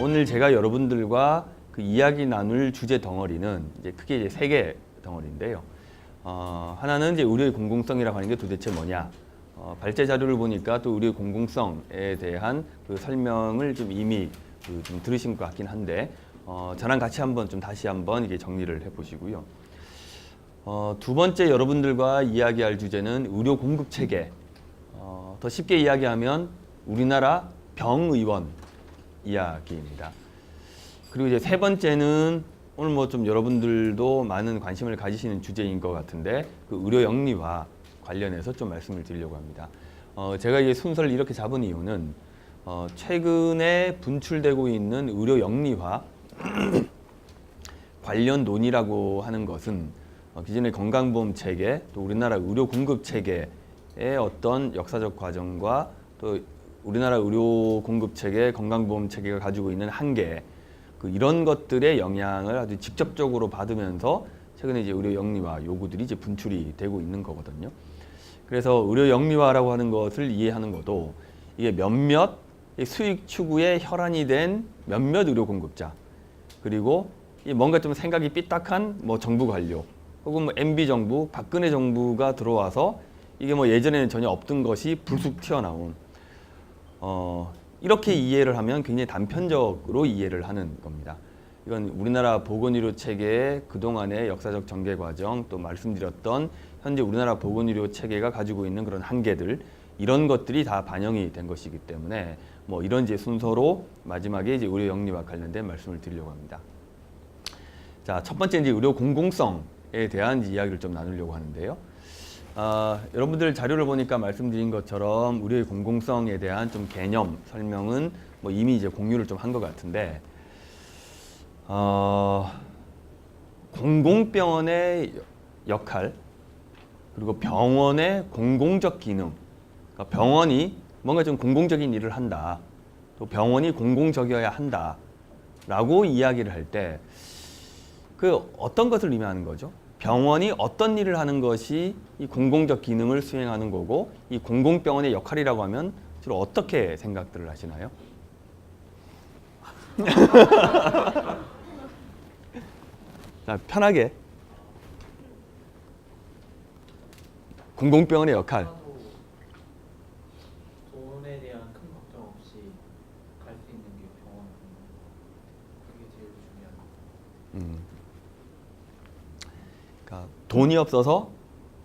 오늘 제가 여러분들과 그 이야기 나눌 주제 덩어리는 이제 크게 이제 세 개 덩어리인데요. 하나는 이제 의료의 공공성이라고 하는 게 도대체 뭐냐. 발제 자료를 보니까 또 의료의 공공성에 대한 그 설명을 좀 이미 좀 들으신 것 같긴 한데, 저랑 같이 한번 좀 다시 한번 이게 정리를 해보시고요. 두 번째 여러분들과 이야기할 주제는 의료 공급 체계. 더 쉽게 이야기하면 우리나라 병의원 이야기입니다. 그리고 이제 세 번째는 오늘 뭐 좀 여러분들도 많은 관심을 가지시는 주제인 것 같은데, 그 의료 영리화 관련해서 좀 말씀을 드리려고 합니다. 제가 이 순서를 이렇게 잡은 이유는 최근에 분출되고 있는 의료 영리화 관련 논의라고 하는 것은 기존의 건강보험 체계, 또 우리나라 의료 공급 체계의 어떤 역사적 과정과 또 우리나라 의료 공급 체계, 건강보험 체계가 가지고 있는 한계, 이런 것들의 영향을 아주 직접적으로 받으면서 최근에 이제 의료 영리화 요구들이 이제 분출이 되고 있는 거거든요. 그래서 의료 영리화라고 하는 것을 이해하는 것도 이게 몇몇 수익 추구에 혈안이 된 몇몇 의료 공급자, 그리고 뭔가 좀 생각이 삐딱한 뭐 정부 관료, 혹은 뭐 MB 정부, 박근혜 정부가 들어와서 이게 뭐 예전에는 전혀 없던 것이 불쑥 튀어나온, 이렇게 이해를 하면 굉장히 단편적으로 이해를 하는 겁니다. 이건 우리나라 보건의료 체계의 그동안의 역사적 전개 과정, 또 말씀드렸던 현재 우리나라 보건의료 체계가 가지고 있는 그런 한계들, 이런 것들이 다 반영이 된 것이기 때문에 뭐 이런 이제 순서로 마지막에 이제 의료 영리와 관련된 말씀을 드리려고 합니다. 자, 첫 번째 이제 의료 공공성에 대한 이야기를 좀 나누려고 하는데요. 여러분들 자료를 보니까 말씀드린 것처럼 의료의 공공성에 대한 좀 개념 설명은 뭐 이미 이제 공유를 좀 한 것 같은데, 공공병원의 역할, 그리고 병원의 공공적 기능, 그러니까 병원이 뭔가 좀 공공적인 일을 한다, 또 병원이 공공적이어야 한다 라고 이야기를 할 때 그 어떤 것을 의미하는 거죠? 병원이 어떤 일을 하는 것이 이 공공적 기능을 수행하는 거고, 이 공공병원의 역할이라고 하면 주로 어떻게 생각들을 하시나요? 자, 편하게. 공공병원의 역할. 돈에 대한 큰 걱정 없이 갈 수 있는 게 병원이거든요. 그게 제일 중요한. 그러니까 돈이 없어서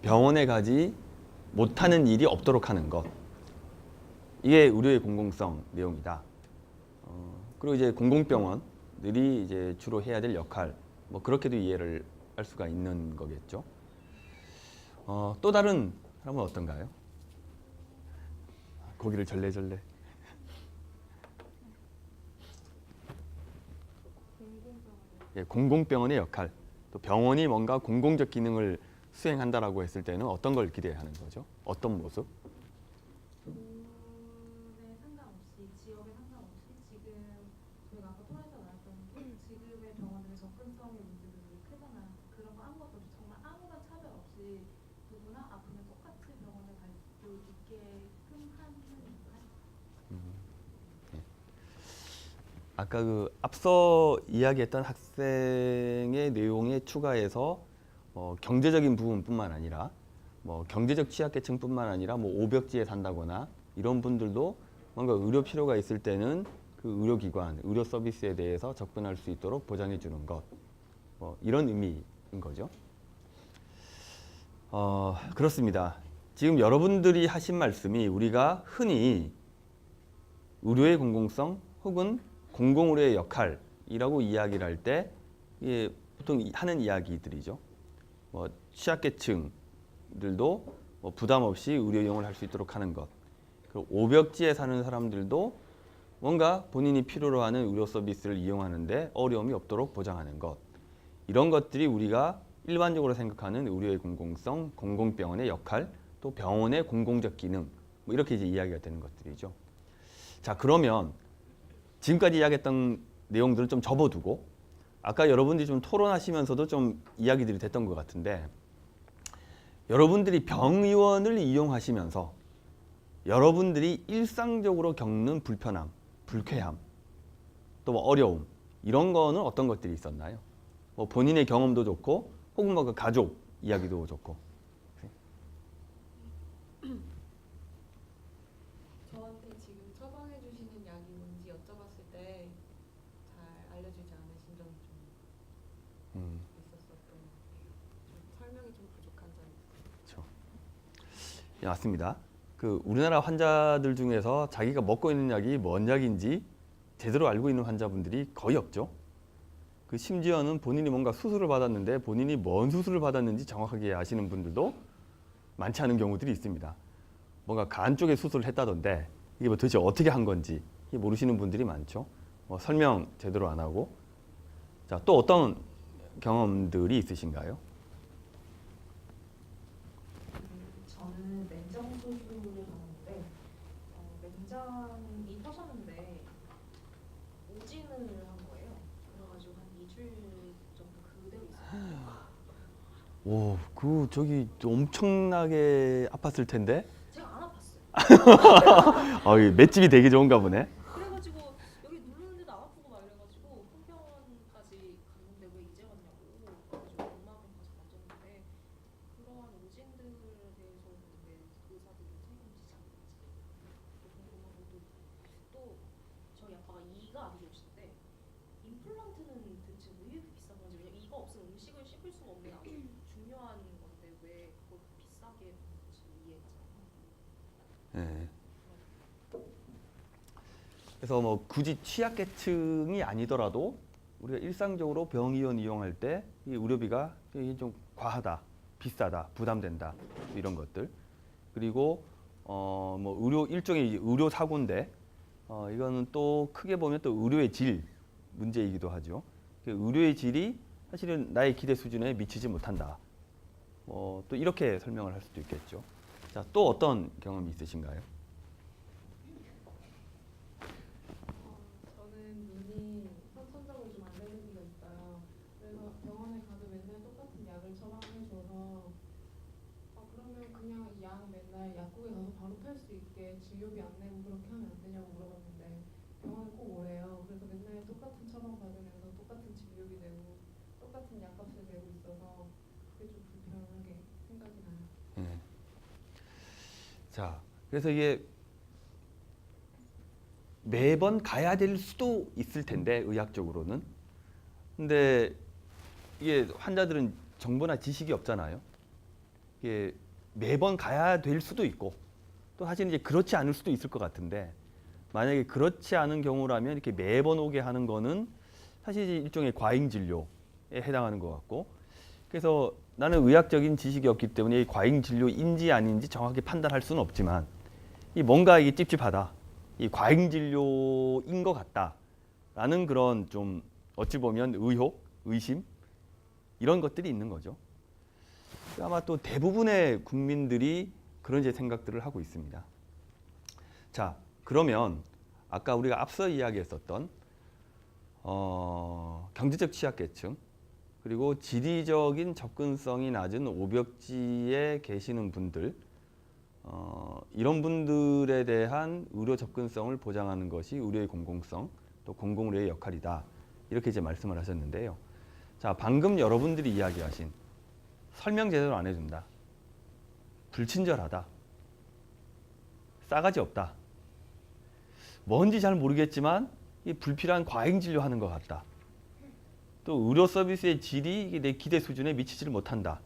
병원에 가지 못하는 일이 없도록 하는 것. 이게 의료의 공공성 내용이다. 그리고 이제 공공병원들이 이제 주로 해야 될 역할, 뭐 그렇게도 이해를 할 수가 있는 거겠죠. 또 다른 사람은 어떤가요? 고기를 절레절레. 예, 공공병원의 역할. 또 병원이 뭔가 공공적 기능을 수행한다라고 했을 때는 어떤 걸 기대하는 거죠? 어떤 모습? 돈에 상관없이, 지역에 상관없이 지금 저희가 아까 토론에서 나왔던 지금의 병원들의 접근성의 문제도 되게 크잖아요. 그런 거 아무것도 없이 정말 아무런 차별 없이 누구나 아프면 똑같이 병원에 갈 수 있게끔 하는 역할. 아까 그 앞서 이야기했던 학생의 내용에 추가해서 경제적인 부분뿐만 아니라 뭐 경제적 취약계층뿐만 아니라 뭐 오벽지에 산다거나 이런 분들도 뭔가 의료 필요가 있을 때는 그 의료기관, 의료 서비스에 대해서 접근할 수 있도록 보장해 주는 것, 이런 의미인 거죠. 그렇습니다. 지금 여러분들이 하신 말씀이 우리가 흔히 의료의 공공성 혹은 공공의료의 역할이라고 이야기를 할 때 보통 하는 이야기들이죠. 취약계층들도 부담 없이 의료 이용을 할 수 있도록 하는 것, 그리고 오벽지에 사는 사람들도 뭔가 본인이 필요로 하는 의료 서비스를 이용하는데 어려움이 없도록 보장하는 것, 이런 것들이 우리가 일반적으로 생각하는 의료의 공공성, 공공병원의 역할, 또 병원의 공공적 기능, 뭐 이렇게 이제 이야기가 되는 것들이죠. 자, 그러면 지금까지 이야기했던 내용들을 좀 접어두고 아까 여러분들이 좀 토론하시면서도 좀 이야기들이 됐던 것 같은데, 여러분들이 병의원을 이용하시면서 여러분들이 일상적으로 겪는 불편함, 불쾌함, 또 뭐 어려움 이런 거는 어떤 것들이 있었나요? 뭐 본인의 경험도 좋고 혹은 뭐 그 가족 이야기도 좋고. 저한테 지금 처방해 주시는 약이 뭔지 여쭤봤을 때 잘 알려주지 않으신 점이 좀 있었었던 것 같아요. 좀 설명이 좀 부족한 점이 있어요. 예, 맞습니다. 그 우리나라 환자들 중에서 자기가 먹고 있는 약이 뭔 약인지 제대로 알고 있는 환자분들이 거의 없죠. 그 심지어는 본인이 뭔가 수술을 받았는데 본인이 뭔 수술을 받았는지 정확하게 아시는 분들도 많지 않은 경우들이 있습니다. 뭔가 간 쪽에 수술을 했다던데 이게 뭐 도대체 어떻게 한 건지 모르시는 분들이 많죠. 뭐 설명 제대로 안 하고. 자, 또 어떤 경험들이 있으신가요? 저는 맨정 수술을 받았는데 맨장이 터졌는데 오진을 한 거예요. 그래가지고 한 2주일 정도 그대로 있었어요. 오, 그 저기 엄청나게 아팠을 텐데. 제가 안 아팠어요. 아, 이 맷집이 되게 좋은가 보네. 그래가지고 여기 누르는데도 안 아프고 막 이래가지고 큰병원까지 갔는데 왜 이제 왔냐고 그래가지고 엄마한테까지 만졌는데 그러한 오진들에 대해서는 왜 의사들이 책임지지 않는지 궁금하고 또 저희 아빠가 이가 안 좋으신데 임플란트는 대체 왜 이렇게 비싼 건지 왜냐면 이가 없으면 음식을 씹을 수가 없는 아주 중요한 건데 왜 그걸 비싸게 하는지 이해가 잘 안 가요. 네. 그래서 뭐 굳이 취약계층이 아니더라도 우리가 일상적으로 병의원 이용할 때 이 의료비가 이게 좀 과하다, 비싸다, 부담된다 이런 것들. 그리고 뭐 의료 일종의 의료 사고인데 이거는 또 크게 보면 또 의료의 질 문제이기도 하죠. 그 의료의 질이 사실은 나의 기대 수준에 미치지 못한다. 또 이렇게 설명을 할 수도 있겠죠. 자, 또 어떤 경험이 있으신가요? 저는 눈이 선천적으로 좀 안 되는 게 있어요. 그래서 병원에 가도 맨날 똑같은 약을 처방해줘서 그러면 그냥 이 약 맨날 약국에 가서 바로 팔 수 있게 진료비 안 내고 그렇게 하면 안 되냐고 물어봤는데 병원에 꼭 오래요. 그래서 맨날 똑같은 처방 받으면서 똑같은 진료비 내고 똑같은 약값을 내고 있어서 그게 좀 불편하게 생각이 나요. 네. 자, 그래서 이게 매번 가야 될 수도 있을 텐데 의학적으로는. 근데 이게 환자들은 정보나 지식이 없잖아요. 이게 매번 가야 될 수도 있고 또 사실 이제 그렇지 않을 수도 있을 것 같은데 만약에 그렇지 않은 경우라면 이렇게 매번 오게 하는 거는 사실 일종의 과잉 진료에 해당하는 것 같고 그래서 나는 의학적인 지식이 없기 때문에 이 과잉 진료인지 아닌지 정확히 판단할 수는 없지만 이 뭔가 이게 찝찝하다. 이 과잉 진료인 것 같다라는 그런 좀 어찌 보면 의혹, 의심 이런 것들이 있는 거죠. 아마 또 대부분의 국민들이 그런 이제 생각들을 하고 있습니다. 자, 그러면 아까 우리가 앞서 이야기했었던 경제적 취약계층 그리고 지리적인 접근성이 낮은 오벽지에 계시는 분들 이런 분들에 대한 의료 접근성을 보장하는 것이 의료의 공공성 또 공공의료의 역할이다 이렇게 이제 말씀을 하셨는데요. 자, 방금 여러분들이 이야기하신 설명 제대로 안 해준다, 불친절하다, 싸가지 없다, 뭔지 잘 모르겠지만 이 불필요한 과잉 진료하는 것 같다. 또 의료 서비스의 질이 내 기대 수준에 미치지를 못한다.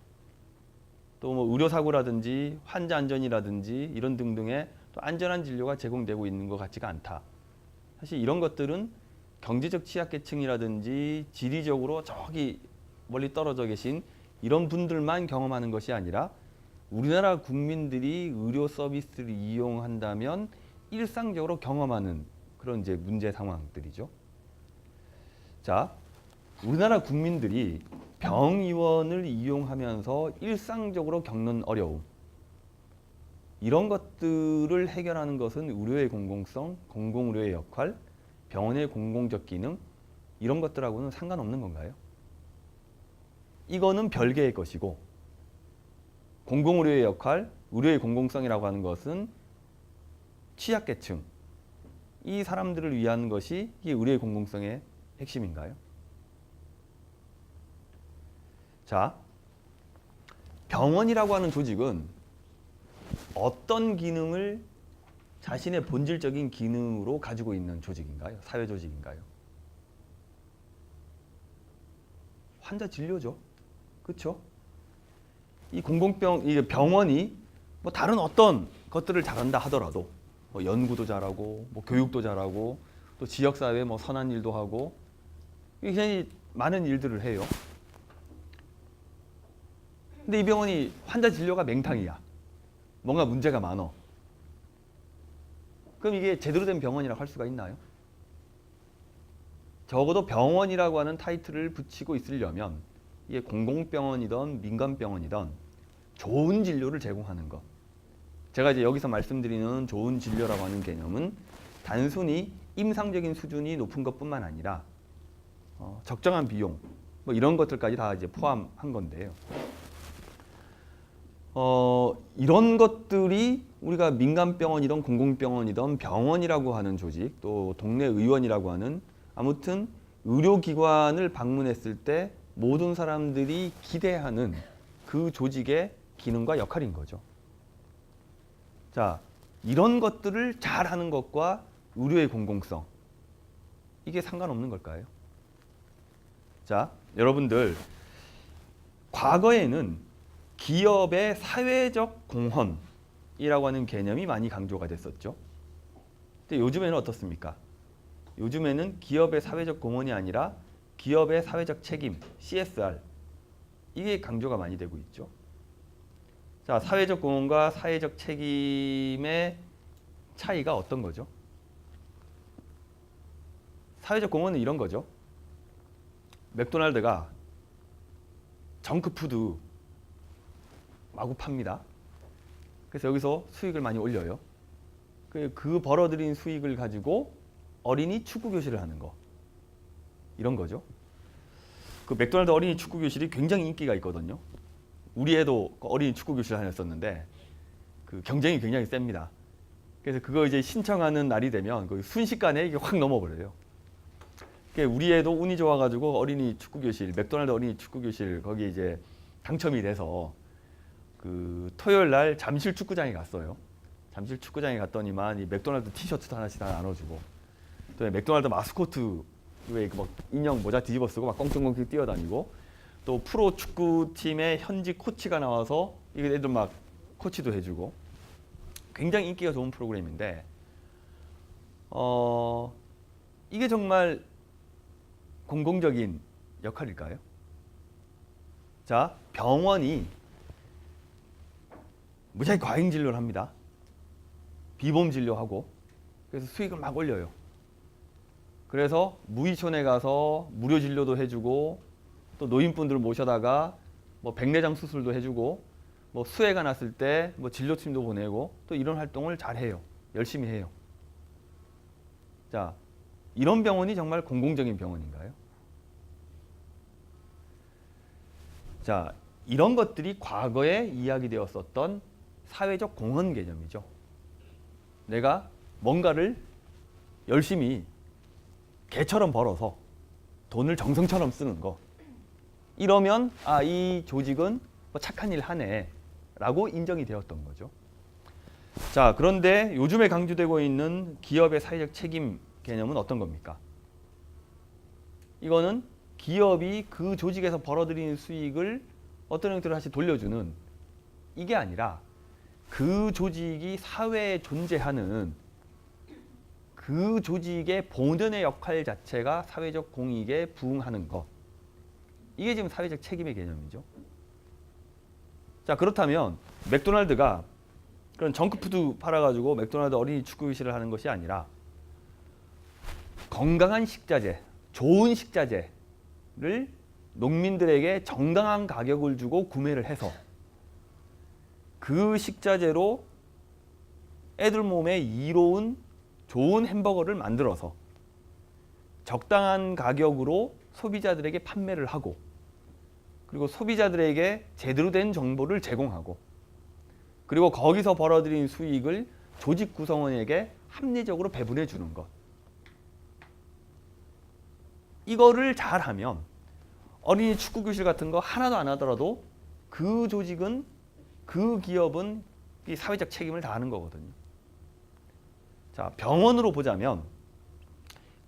또 뭐 의료 사고라든지 환자 안전이라든지 이런 등등의 또 안전한 진료가 제공되고 있는 것 같지가 않다. 사실 이런 것들은 경제적 취약계층이라든지 지리적으로 저기 멀리 떨어져 계신 이런 분들만 경험하는 것이 아니라 우리나라 국민들이 의료 서비스를 이용한다면 일상적으로 경험하는 그런 이제 문제 상황들이죠. 자, 우리나라 국민들이 병의원을 이용하면서 일상적으로 겪는 어려움 이런 것들을 해결하는 것은 의료의 공공성, 공공의료의 역할, 병원의 공공적 기능 이런 것들하고는 상관없는 건가요? 이거는 별개의 것이고 공공의료의 역할, 의료의 공공성이라고 하는 것은 취약계층 이 사람들을 위한 것이 이게 의료의 공공성의 핵심인가요? 자, 병원이라고 하는 조직은 어떤 기능을 자신의 본질적인 기능으로 가지고 있는 조직인가요? 사회 조직인가요? 환자 진료죠. 그렇죠? 이 병원이 뭐 다른 어떤 것들을 잘한다 하더라도 뭐 연구도 잘하고 뭐 교육도 잘하고 또 지역사회에 뭐 선한 일도 하고 굉장히 많은 일들을 해요. 근데 이 병원이 환자 진료가 맹탕이야. 뭔가 문제가 많어. 그럼 이게 제대로 된 병원이라고 할 수가 있나요? 적어도 병원이라고 하는 타이틀을 붙이고 있으려면 이게 공공병원이든 민간병원이든 좋은 진료를 제공하는 것. 제가 이제 여기서 말씀드리는 좋은 진료라고 하는 개념은 단순히 임상적인 수준이 높은 것뿐만 아니라 적정한 비용 뭐 이런 것들까지 다 이제 포함한 건데요. 이런 것들이 우리가 민간병원이든 공공병원이든 병원이라고 하는 조직 또 동네 의원이라고 하는 아무튼 의료기관을 방문했을 때 모든 사람들이 기대하는 그 조직의 기능과 역할인 거죠. 자, 이런 것들을 잘하는 것과 의료의 공공성 이게 상관없는 걸까요? 자, 여러분들 과거에는 기업의 사회적 공헌이라고 하는 개념이 많이 강조가 됐었죠. 근데 요즘에는 어떻습니까? 요즘에는 기업의 사회적 공헌이 아니라 기업의 사회적 책임, CSR 이게 강조가 많이 되고 있죠. 자, 사회적 공헌과 사회적 책임의 차이가 어떤 거죠? 사회적 공헌은 이런 거죠. 맥도날드가 정크푸드 마구 팝니다. 그래서 여기서 수익을 많이 올려요. 그 벌어들인 수익을 가지고 어린이 축구 교실을 하는 거. 이런 거죠. 그 맥도날드 어린이 축구 교실이 굉장히 인기가 있거든요. 우리 애도 어린이 축구 교실을 다녔었는데 그 경쟁이 굉장히 셉니다. 그래서 그거 이제 신청하는 날이 되면 거의 순식간에 이게 확 넘어버려요. 우리 애도 운이 좋아가지고 어린이 축구 교실, 맥도날드 어린이 축구 교실 거기 이제 당첨이 돼서 그 토요일 날 잠실 축구장에 갔어요. 잠실 축구장에 갔더니만 이 맥도날드 티셔츠도 하나씩 다 나눠주고 또 맥도날드 마스코트 왜 막 인형 모자 뒤집어 쓰고 막 꽁충꽁충 뛰어다니고 또 프로 축구팀의 현직 코치가 나와서 애들 막 코치도 해주고 굉장히 인기가 좋은 프로그램인데 이게 정말 공공적인 역할일까요? 자, 병원이 무지하게 과잉 진료를 합니다. 비보험 진료하고 그래서 수익을 막 올려요. 그래서 무의촌에 가서 무료 진료도 해주고 또 노인분들 모셔다가 뭐 백내장 수술도 해주고 뭐 수해가 났을 때 뭐 진료팀도 보내고 또 이런 활동을 잘 해요. 열심히 해요. 자, 이런 병원이 정말 공공적인 병원인가요? 자, 이런 것들이 과거에 이야기되었었던 사회적 공헌 개념이죠. 내가 뭔가를 열심히 개처럼 벌어서 돈을 정성처럼 쓰는 거. 이러면 아, 이 조직은 뭐 착한 일 하네 라고 인정이 되었던 거죠. 자, 그런데 요즘에 강조되고 있는 기업의 사회적 책임 개념은 어떤 겁니까? 이거는 기업이 그 조직에서 벌어들이는 수익을 어떤 형태로 다시 돌려주는 이게 아니라 그 조직이 사회에 존재하는 그 조직의 본연의 역할 자체가 사회적 공익에 부응하는 것. 이게 지금 사회적 책임의 개념이죠. 자, 그렇다면 맥도날드가 그런 정크푸드 팔아가지고 맥도날드 어린이 축구 교실을 하는 것이 아니라 건강한 식자재, 좋은 식자재를 농민들에게 정당한 가격을 주고 구매를 해서 그 식자재로 애들 몸에 이로운 좋은 햄버거를 만들어서 적당한 가격으로 소비자들에게 판매를 하고 그리고 소비자들에게 제대로 된 정보를 제공하고 그리고 거기서 벌어들인 수익을 조직 구성원에게 합리적으로 배분해 주는 것. 이거를 잘하면 어린이 축구 교실 같은 거 하나도 안 하더라도 그 조직은 그 기업은 이 사회적 책임을 다하는 거거든요. 자, 병원으로 보자면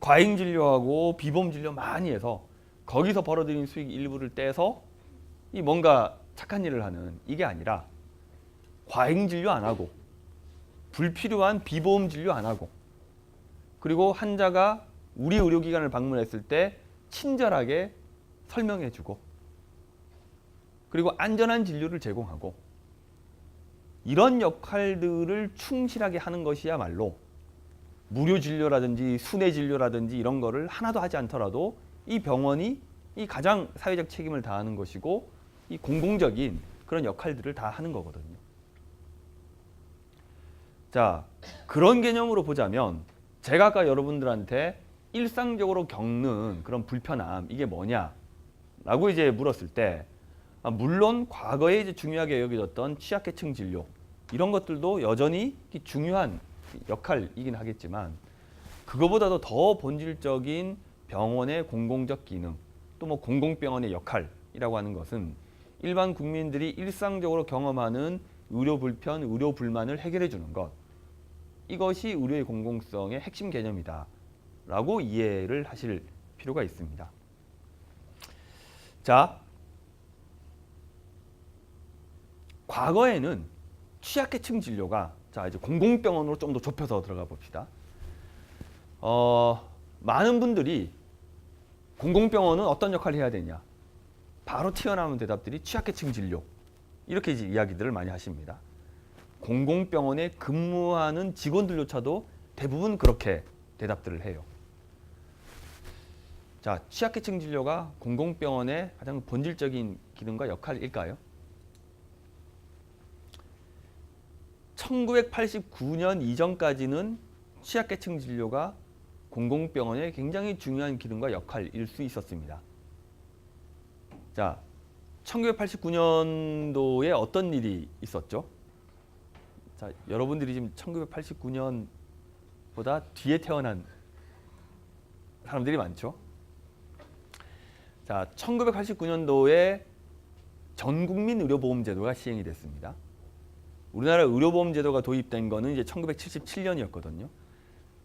과잉 진료하고 비보험 진료 많이 해서 거기서 벌어들인 수익 일부를 떼서 이 뭔가 착한 일을 하는 이게 아니라 과잉 진료 안 하고 불필요한 비보험 진료 안 하고 그리고 환자가 우리 의료기관을 방문했을 때 친절하게 설명해주고 그리고 안전한 진료를 제공하고 이런 역할들을 충실하게 하는 것이야말로 무료 진료라든지 순회 진료라든지 이런 거를 하나도 하지 않더라도 이 병원이 이 가장 사회적 책임을 다하는 것이고 이 공공적인 그런 역할들을 다 하는 거거든요. 자, 그런 개념으로 보자면 제가 아까 여러분들한테 일상적으로 겪는 그런 불편함 이게 뭐냐라고 이제 물었을 때 물론 과거에 이제 중요하게 여겨졌던 취약계층 진료 이런 것들도 여전히 중요한 역할이긴 하겠지만 그거보다도 더 본질적인 병원의 공공적 기능 또 뭐 공공병원의 역할이라고 하는 것은 일반 국민들이 일상적으로 경험하는 의료 불편, 의료 불만을 해결해 주는 것 이것이 의료의 공공성의 핵심 개념이다 라고 이해를 하실 필요가 있습니다. 자, 과거에는 취약계층 진료가 자 이제 공공병원으로 좀 더 좁혀서 들어가 봅시다. 많은 분들이 공공병원은 어떤 역할을 해야 되냐 바로 튀어나오는 대답들이 취약계층 진료 이렇게 이제 이야기들을 많이 하십니다. 공공병원에 근무하는 직원들조차도 대부분 그렇게 대답들을 해요. 자, 취약계층 진료가 공공병원의 가장 본질적인 기능과 역할일까요? 1989년 이전까지는 취약계층 진료가 공공병원의 굉장히 중요한 기능과 역할일 수 있었습니다. 자, 1989년도에 어떤 일이 있었죠? 자, 여러분들이 지금 1989년보다 뒤에 태어난 사람들이 많죠? 자, 1989년도에 전국민 의료보험제도가 시행이 됐습니다. 우리나라 의료보험제도가 도입된 거는 이제 1977년이었거든요.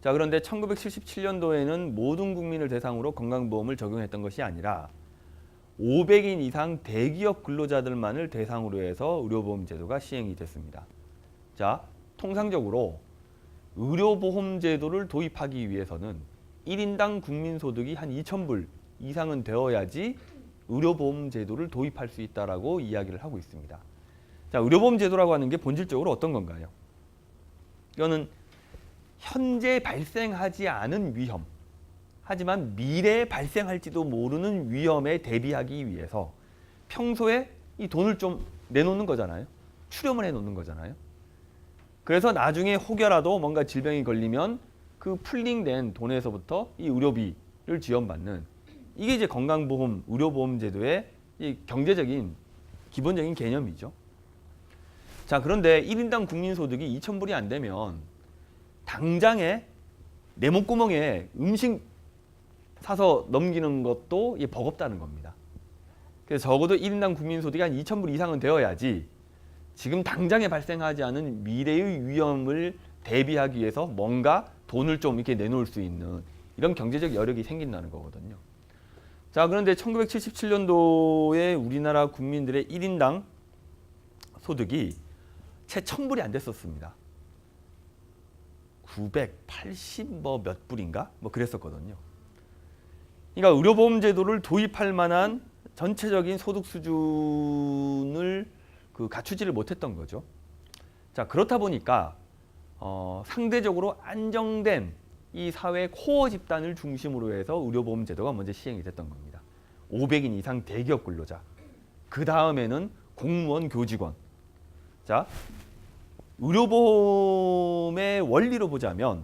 자, 그런데 1977년도에는 모든 국민을 대상으로 건강보험을 적용했던 것이 아니라 500인 이상 대기업 근로자들만을 대상으로 해서 의료보험제도가 시행이 됐습니다. 자, 통상적으로 의료보험제도를 도입하기 위해서는 1인당 국민소득이 한 2,000불 이상은 되어야지 의료보험제도를 도입할 수 있다라고 이야기를 하고 있습니다. 자, 의료보험제도라고 하는 게 본질적으로 어떤 건가요? 이거는 현재 발생하지 않은 위험, 하지만 미래에 발생할지도 모르는 위험에 대비하기 위해서 평소에 이 돈을 좀 내놓는 거잖아요. 출연을 해놓는 거잖아요. 그래서 나중에 혹여라도 뭔가 질병이 걸리면 그 풀링된 돈에서부터 이 의료비를 지원받는 이게 이제 건강보험, 의료보험제도의 이 경제적인 기본적인 개념이죠. 자, 그런데 1인당 국민소득이 2,000불이 안 되면 당장에 내 목구멍에 음식 사서 넘기는 것도 버겁다는 겁니다. 그래서 적어도 1인당 국민소득이 한 2,000불 이상은 되어야지 지금 당장에 발생하지 않은 미래의 위험을 대비하기 위해서 뭔가 돈을 좀 이렇게 내놓을 수 있는 이런 경제적 여력이 생긴다는 거거든요. 자, 그런데 1977년도에 우리나라 국민들의 1인당 소득이 채 1,000불이 안 됐었습니다. 980 뭐 몇 불인가? 뭐 그랬었거든요. 그러니까 의료보험제도를 도입할 만한 전체적인 소득 수준을 갖추지를 못했던 거죠. 자, 그렇다 보니까 상대적으로 안정된 이 사회 코어 집단을 중심으로 해서 의료보험제도가 먼저 시행이 됐던 겁니다. 500인 이상 대기업 근로자, 그 다음에는 공무원, 교직원. 자, 의료보험의 원리로 보자면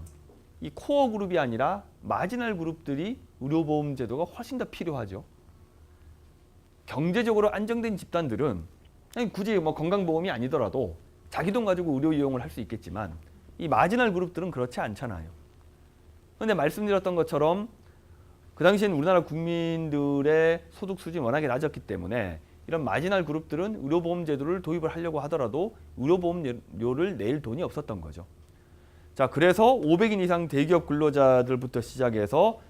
이 코어 그룹이 아니라 마지널 그룹들이 의료보험제도가 훨씬 더 필요하죠. 경제적으로 안정된 집단들은 굳이 뭐 건강보험이 아니더라도 자기 돈 가지고 의료 이용을 할 수 있겠지만 이 마지널 그룹들은 그렇지 않잖아요. 그런데 말씀드렸던 것처럼 그 당시엔 우리나라 국민들의 소득 수준이 워낙에 낮았기 때문에 이런 마지널 그룹들은 의료보험 제도를 도입을 하려고 하더라도 의료보험료를 낼 돈이 없었던 거죠. 자, 그래서 500인 이상 대기업 근로자들부터 시작해서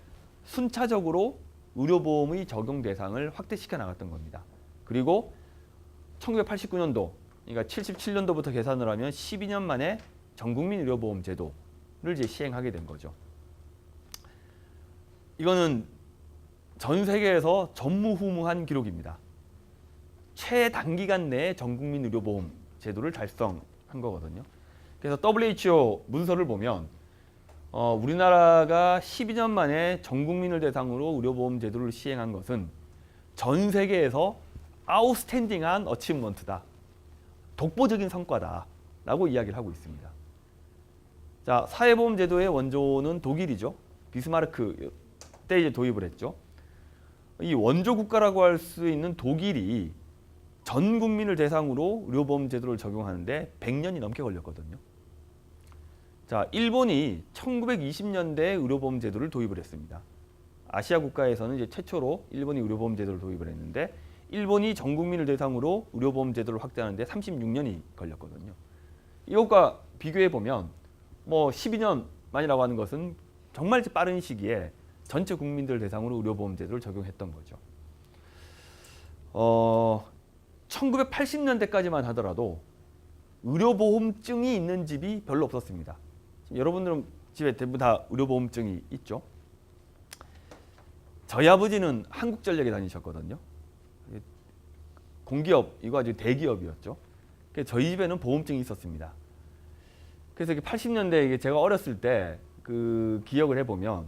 순차적으로 의료보험의 적용 대상을 확대시켜 나갔던 겁니다. 그리고 1989년도, 그러니까 77년도부터 계산을 하면 12년 만에 전국민 의료보험 제도를 이제 시행하게 된 거죠. 이거는 전 세계에서 전무후무한 기록입니다. 최단기간 내에 전국민 의료보험 제도를 달성한 거거든요. 그래서 WHO 문서를 보면 우리나라가 12년 만에 전국민을 대상으로 의료보험 제도를 시행한 것은 전 세계에서 아웃스탠딩한 어치브먼트다. 독보적인 성과다라고 이야기를 하고 있습니다. 자, 사회보험 제도의 원조는 독일이죠. 비스마르크 때 이제 도입을 했죠. 이 원조 국가라고 할 수 있는 독일이 전 국민을 대상으로 의료보험 제도를 적용하는데 100년이 넘게 걸렸거든요. 자, 일본이 1920년대에 의료보험 제도를 도입을 했습니다. 아시아 국가에서는 이제 최초로 일본이 의료보험 제도를 도입을 했는데 일본이 전 국민을 대상으로 의료보험 제도를 확대하는데 36년이 걸렸거든요. 이것과 비교해 보면 뭐 12년만이라고 하는 것은 정말 빠른 시기에 전체 국민들 대상으로 의료보험 제도를 적용했던 거죠. 1980년대까지만 하더라도 의료보험증이 있는 집이 별로 없었습니다. 여러분들은 집에 대부분 다 의료보험증이 있죠. 저희 아버지는 한국전력에 다니셨거든요. 공기업, 이거 아주 대기업이었죠. 그래서 저희 집에는 보험증이 있었습니다. 그래서 80년대 제가 어렸을 때 그 기억을 해보면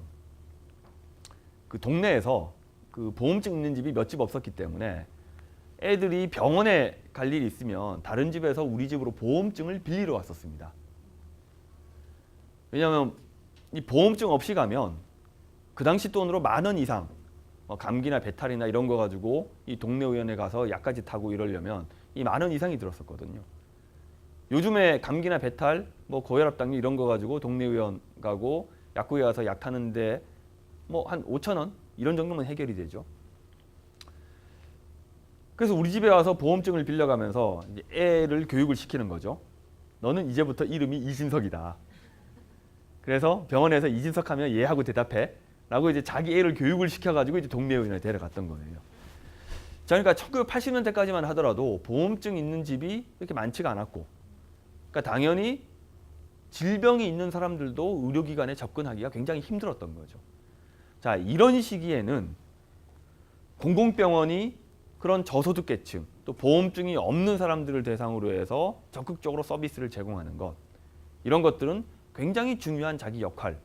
그 동네에서 그 보험증 있는 집이 몇 집 없었기 때문에 애들이 병원에 갈 일이 있으면 다른 집에서 우리 집으로 보험증을 빌리러 왔었습니다. 왜냐하면 이 보험증 없이 가면 그 당시 돈으로 10,000원 이상 감기나 배탈이나 이런 거 가지고 이 동네 의원에 가서 약까지 타고 이러려면 이 10,000원 이상이 들었었거든요. 요즘에 감기나 배탈, 뭐 고혈압, 당뇨 이런 거 가지고 동네 의원 가고 약국에 가서 약 타는데 뭐 한 5,000원 이런 정도면 해결이 되죠. 그래서 우리 집에 와서 보험증을 빌려가면서 이제 애를 교육을 시키는 거죠. 너는 이제부터 이름이 이진석이다. 그래서 병원에서 이진석 하면 예 하고 대답해. 라고 이제 자기 애를 교육을 시켜가지고 이제 동네 의원에 데려갔던 거예요. 자, 그러니까 1980년대까지만 하더라도 보험증 있는 집이 그렇게 많지가 않았고, 그러니까 당연히 질병이 있는 사람들도 의료기관에 접근하기가 굉장히 힘들었던 거죠. 자, 이런 시기에는 공공병원이 그런 저소득계층, 또 보험증이 없는 사람들을 대상으로 해서 적극적으로 서비스를 제공하는 것, 이런 것들은 굉장히 중요한 자기 역할로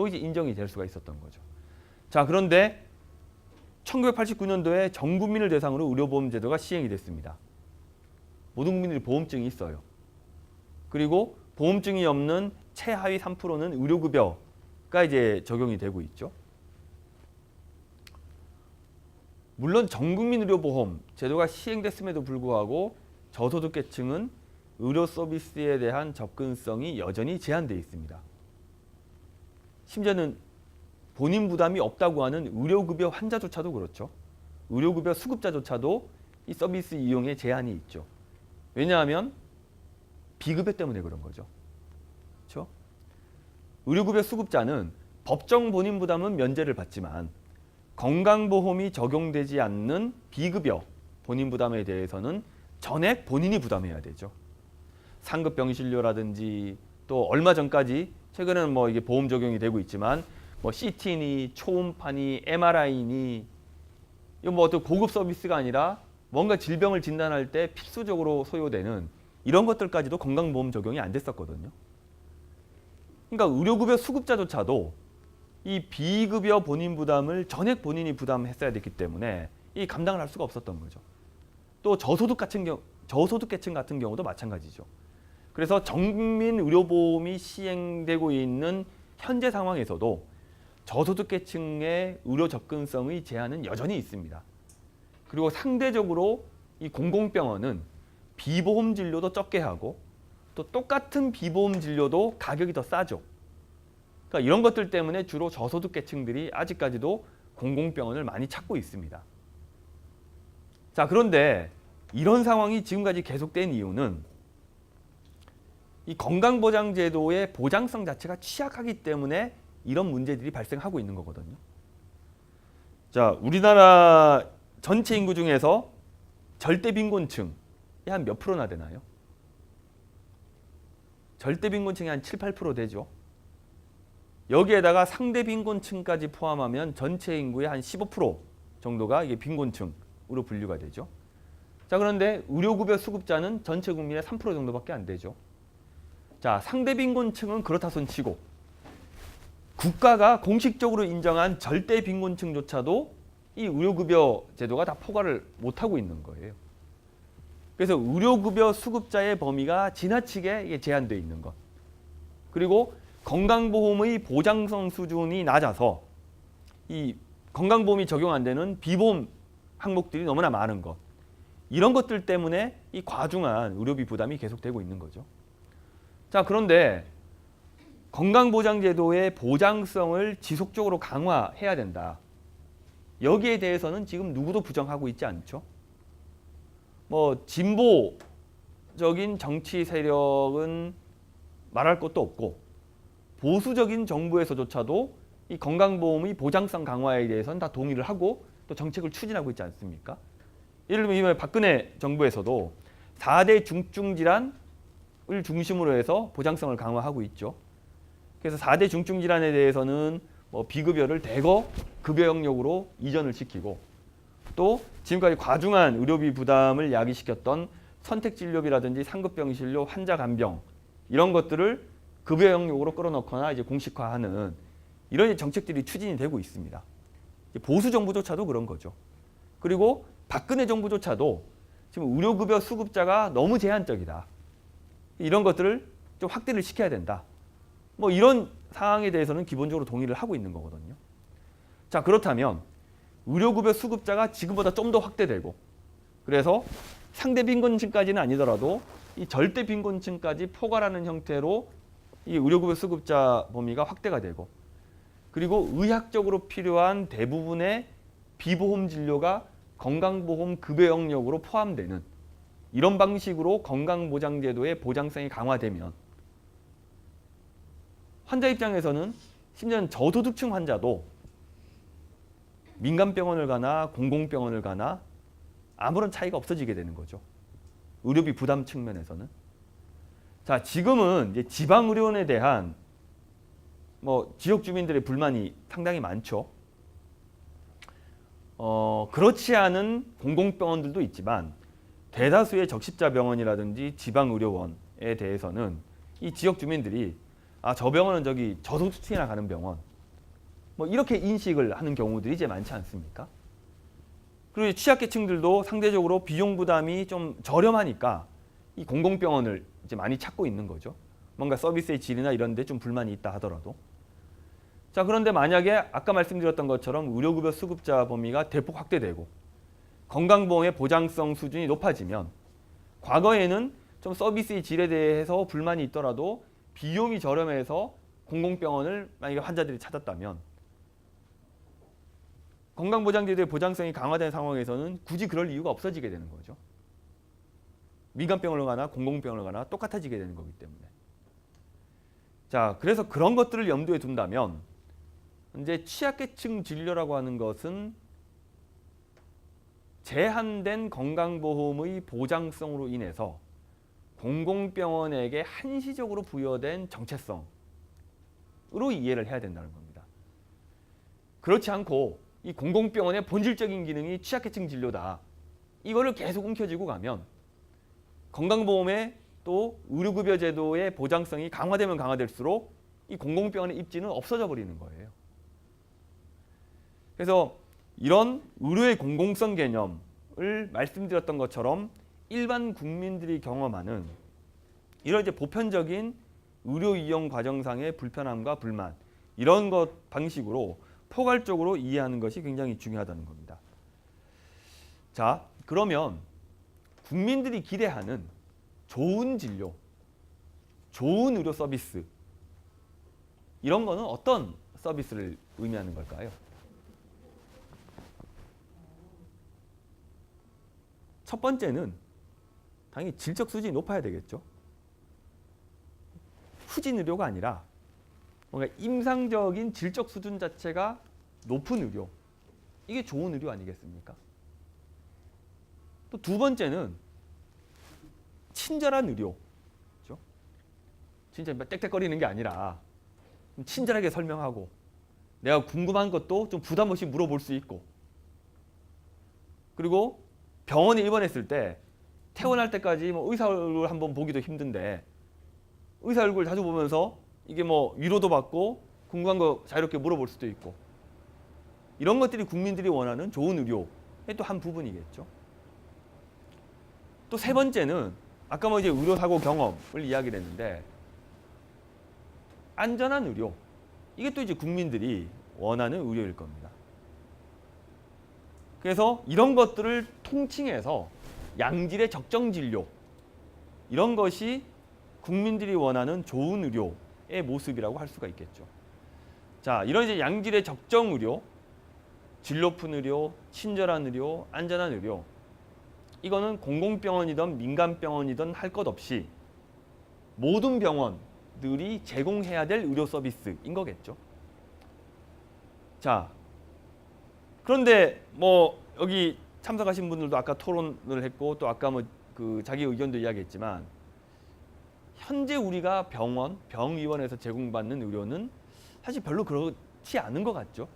이제 인정이 될 수가 있었던 거죠. 자, 그런데 1989년도에 전 국민을 대상으로 의료보험 제도가 시행이 됐습니다. 모든 국민들이 보험증이 있어요. 그리고 보험증이 없는 최하위 3%는 의료급여가 이제 적용이 되고 있죠. 물론 전국민 의료보험 제도가 시행됐음에도 불구하고 저소득계층은 의료 서비스에 대한 접근성이 여전히 제한되어 있습니다. 심지어는 본인 부담이 없다고 하는 의료급여 환자조차도 그렇죠. 의료급여 수급자조차도 이 서비스 이용에 제한이 있죠. 왜냐하면 비급여 때문에 그런 거죠. 그렇죠? 의료급여 수급자는 법정 본인 부담은 면제를 받지만 건강보험이 적용되지 않는 비급여 본인 부담에 대해서는 전액 본인이 부담해야 되죠. 상급 병실료라든지 또 얼마 전까지 최근에는 뭐 이게 보험 적용이 되고 있지만 뭐 CT니 초음파니 MRI니 이거 뭐 어떤 고급 서비스가 아니라 뭔가 질병을 진단할 때 필수적으로 소요되는 이런 것들까지도 건강보험 적용이 안 됐었거든요. 그러니까 의료급여 수급자조차도 이 비급여 본인 부담을 전액 본인이 부담했어야 됐기 때문에 이 감당을 할 수가 없었던 거죠. 또 저소득계층 같은 경우도 마찬가지죠. 그래서 전국민 의료보험이 시행되고 있는 현재 상황에서도 저소득계층의 의료 접근성의 제한은 여전히 있습니다. 그리고 상대적으로 이 공공병원은 비보험 진료도 적게 하고 또 똑같은 비보험 진료도 가격이 더 싸죠. 그러니까 이런 것들 때문에 주로 저소득계층들이 아직까지도 공공병원을 많이 찾고 있습니다. 자, 그런데 이런 상황이 지금까지 계속된 이유는 이 건강보장제도의 보장성 자체가 취약하기 때문에 이런 문제들이 발생하고 있는 거거든요. 자, 우리나라 전체 인구 중에서 절대 빈곤층이 한 몇 프로나 되나요? 절대 빈곤층이 한 7, 8% 되죠. 여기에다가 상대 빈곤층까지 포함하면 전체 인구의 한 15% 정도가 이게 빈곤층으로 분류가 되죠. 자, 그런데 의료급여 수급자는 전체 국민의 3% 정도밖에 안 되죠. 자, 상대 빈곤층은 그렇다 손치고 국가가 공식적으로 인정한 절대 빈곤층조차도 이 의료급여 제도가 다 포괄을 못하고 있는 거예요. 그래서 의료급여 수급자의 범위가 지나치게 이게 제한되어 있는 것. 그리고 건강보험의 보장성 수준이 낮아서 이 건강보험이 적용 안 되는 비보험 항목들이 너무나 많은 것. 이런 것들 때문에 이 과중한 의료비 부담이 계속되고 있는 거죠. 자, 그런데 건강보장제도의 보장성을 지속적으로 강화해야 된다. 여기에 대해서는 지금 누구도 부정하고 있지 않죠. 뭐 진보적인 정치 세력은 말할 것도 없고 보수적인 정부에서조차도 이 건강보험의 보장성 강화에 대해서는 다 동의를 하고 또 정책을 추진하고 있지 않습니까? 예를 들면 이번에 박근혜 정부에서도 4대 중증질환을 중심으로 해서 보장성을 강화하고 있죠. 그래서 4대 중증질환에 대해서는 뭐 비급여를 대거 급여 영역으로 이전을 시키고 또 지금까지 과중한 의료비 부담을 야기시켰던 선택진료비라든지 상급병실료, 환자간병 이런 것들을 급여 영역으로 끌어넣거나 이제 공식화하는 이런 정책들이 추진이 되고 있습니다. 보수 정부조차도 그런 거죠. 그리고 박근혜 정부조차도 지금 의료급여 수급자가 너무 제한적이다. 이런 것들을 좀 확대를 시켜야 된다. 뭐 이런 상황에 대해서는 기본적으로 동의를 하고 있는 거거든요. 자, 그렇다면 의료급여 수급자가 지금보다 좀 더 확대되고 그래서 상대 빈곤층까지는 아니더라도 이 절대 빈곤층까지 포괄하는 형태로 이 의료급여 수급자 범위가 확대가 되고 그리고 의학적으로 필요한 대부분의 비보험 진료가 건강보험 급여 영역으로 포함되는 이런 방식으로 건강보장제도의 보장성이 강화되면 환자 입장에서는 심지어는 저소득층 환자도 민간병원을 가나 공공병원을 가나 아무런 차이가 없어지게 되는 거죠. 의료비 부담 측면에서는. 자, 지금은 이제 지방의료원에 대한 뭐 지역 주민들의 불만이 상당히 많죠. 그렇지 않은 공공병원들도 있지만 대다수의 적십자 병원이라든지 지방의료원에 대해서는 이 지역 주민들이 아, 저 병원은 저기 저소득층이나 가는 병원 뭐 이렇게 인식을 하는 경우들이 이제 많지 않습니까? 그리고 취약계층들도 상대적으로 비용 부담이 좀 저렴하니까 이 공공병원을 이제 많이 찾고 있는 거죠. 뭔가 서비스의 질이나 이런 데 좀 불만이 있다 하더라도. 자, 그런데 만약에 아까 말씀드렸던 것처럼 의료급여 수급자 범위가 대폭 확대되고 건강보험의 보장성 수준이 높아지면 과거에는 좀 서비스의 질에 대해서 불만이 있더라도 비용이 저렴해서 공공병원을 만약에 환자들이 찾았다면 건강보장제도의 보장성이 강화된 상황에서는 굳이 그럴 이유가 없어지게 되는 거죠. 민간병원을 가나 공공병원을 가나 똑같아지게 되는 거기 때문에. 자, 그래서 그런 것들을 염두에 둔다면 이제 취약계층 진료라고 하는 것은 제한된 건강보험의 보장성으로 인해서 공공병원에게 한시적으로 부여된 정체성으로 이해를 해야 된다는 겁니다. 그렇지 않고 이 공공병원의 본질적인 기능이 취약계층 진료다. 이거를 계속 움켜쥐고 가면 건강보험의 또 의료급여 제도의 보장성이 강화되면 강화될수록 이 공공병원의 입지는 없어져 버리는 거예요. 그래서 이런 의료의 공공성 개념을 말씀드렸던 것처럼 일반 국민들이 경험하는 이런 이제 보편적인 의료 이용 과정상의 불편함과 불만 이런 것 방식으로 포괄적으로 이해하는 것이 굉장히 중요하다는 겁니다. 자, 그러면 국민들이 기대하는 좋은 진료, 좋은 의료 서비스 이런 거는 어떤 서비스를 의미하는 걸까요? 첫 번째는 당연히 질적 수준이 높아야 되겠죠. 후진 의료가 아니라 뭔가 임상적인 질적 수준 자체가 높은 의료. 이게 좋은 의료 아니겠습니까? 또 두 번째는 친절한 의료. 그렇죠? 진짜 땡땡거리는 게 아니라 친절하게 설명하고 내가 궁금한 것도 좀 부담 없이 물어볼 수 있고 그리고 병원에 입원했을 때 퇴원할 때까지 뭐 의사 얼굴 한번 보기도 힘든데 의사 얼굴 자주 보면서 이게 뭐 위로도 받고 궁금한 거 자유롭게 물어볼 수도 있고 이런 것들이 국민들이 원하는 좋은 의료의 또 한 부분이겠죠. 또 세 번째는 아까 뭐 이제 의료사고 경험을 이야기를 했는데 안전한 의료 이게 또 이제 국민들이 원하는 의료일 겁니다. 그래서 이런 것들을 통칭해서 양질의 적정 진료 이런 것이 국민들이 원하는 좋은 의료의 모습이라고 할 수가 있겠죠. 자, 이런 이제 양질의 적정 의료, 질 높은 의료, 친절한 의료, 안전한 의료 이거는 공공병원이든 민간병원이든 할 것 없이 모든 병원들이 제공해야 될 의료 서비스인 거겠죠. 자, 그런데 뭐 여기 참석하신 분들도 아까 토론을 했고 또 아까 뭐 그 자기 의견도 이야기했지만 현재 우리가 병원, 병의원에서 제공받는 의료는 사실 별로 그렇지 않은 것 같죠.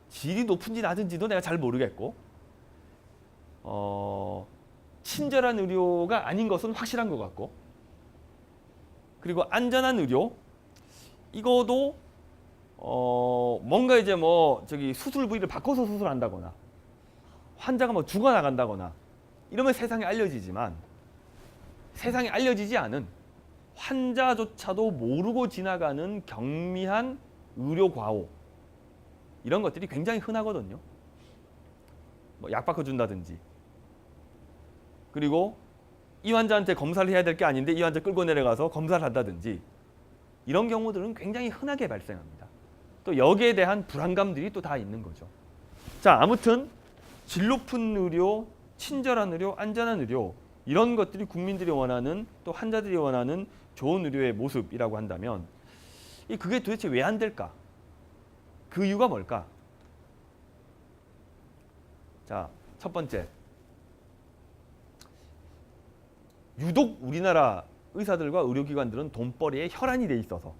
질이 높은지 낮은지도 내가 잘 모르겠고 친절한 의료가 아닌 것은 확실한 것 같고 그리고 안전한 의료 이거도 뭔가 이제 뭐 저기 수술 부위를 바꿔서 수술한다거나 환자가 뭐 죽어나간다거나 이러면 세상에 알려지지만 세상에 알려지지 않은 환자조차도 모르고 지나가는 경미한 의료 과오 이런 것들이 굉장히 흔하거든요. 뭐 약 바꿔준다든지 그리고 이 환자한테 검사를 해야 될 게 아닌데 이 환자 끌고 내려가서 검사를 한다든지 이런 경우들은 굉장히 흔하게 발생합니다. 또 여기에 대한 불안감들이 또 다 있는 거죠. 자, 아무튼 질 높은 의료, 친절한 의료, 안전한 의료 이런 것들이 국민들이 원하는 또 환자들이 원하는 좋은 의료의 모습이라고 한다면 그게 도대체 왜 안 될까? 그 이유가 뭘까? 자, 첫 번째. 유독 우리나라 의사들과 의료기관들은 돈벌이에 혈안이 돼 있어서.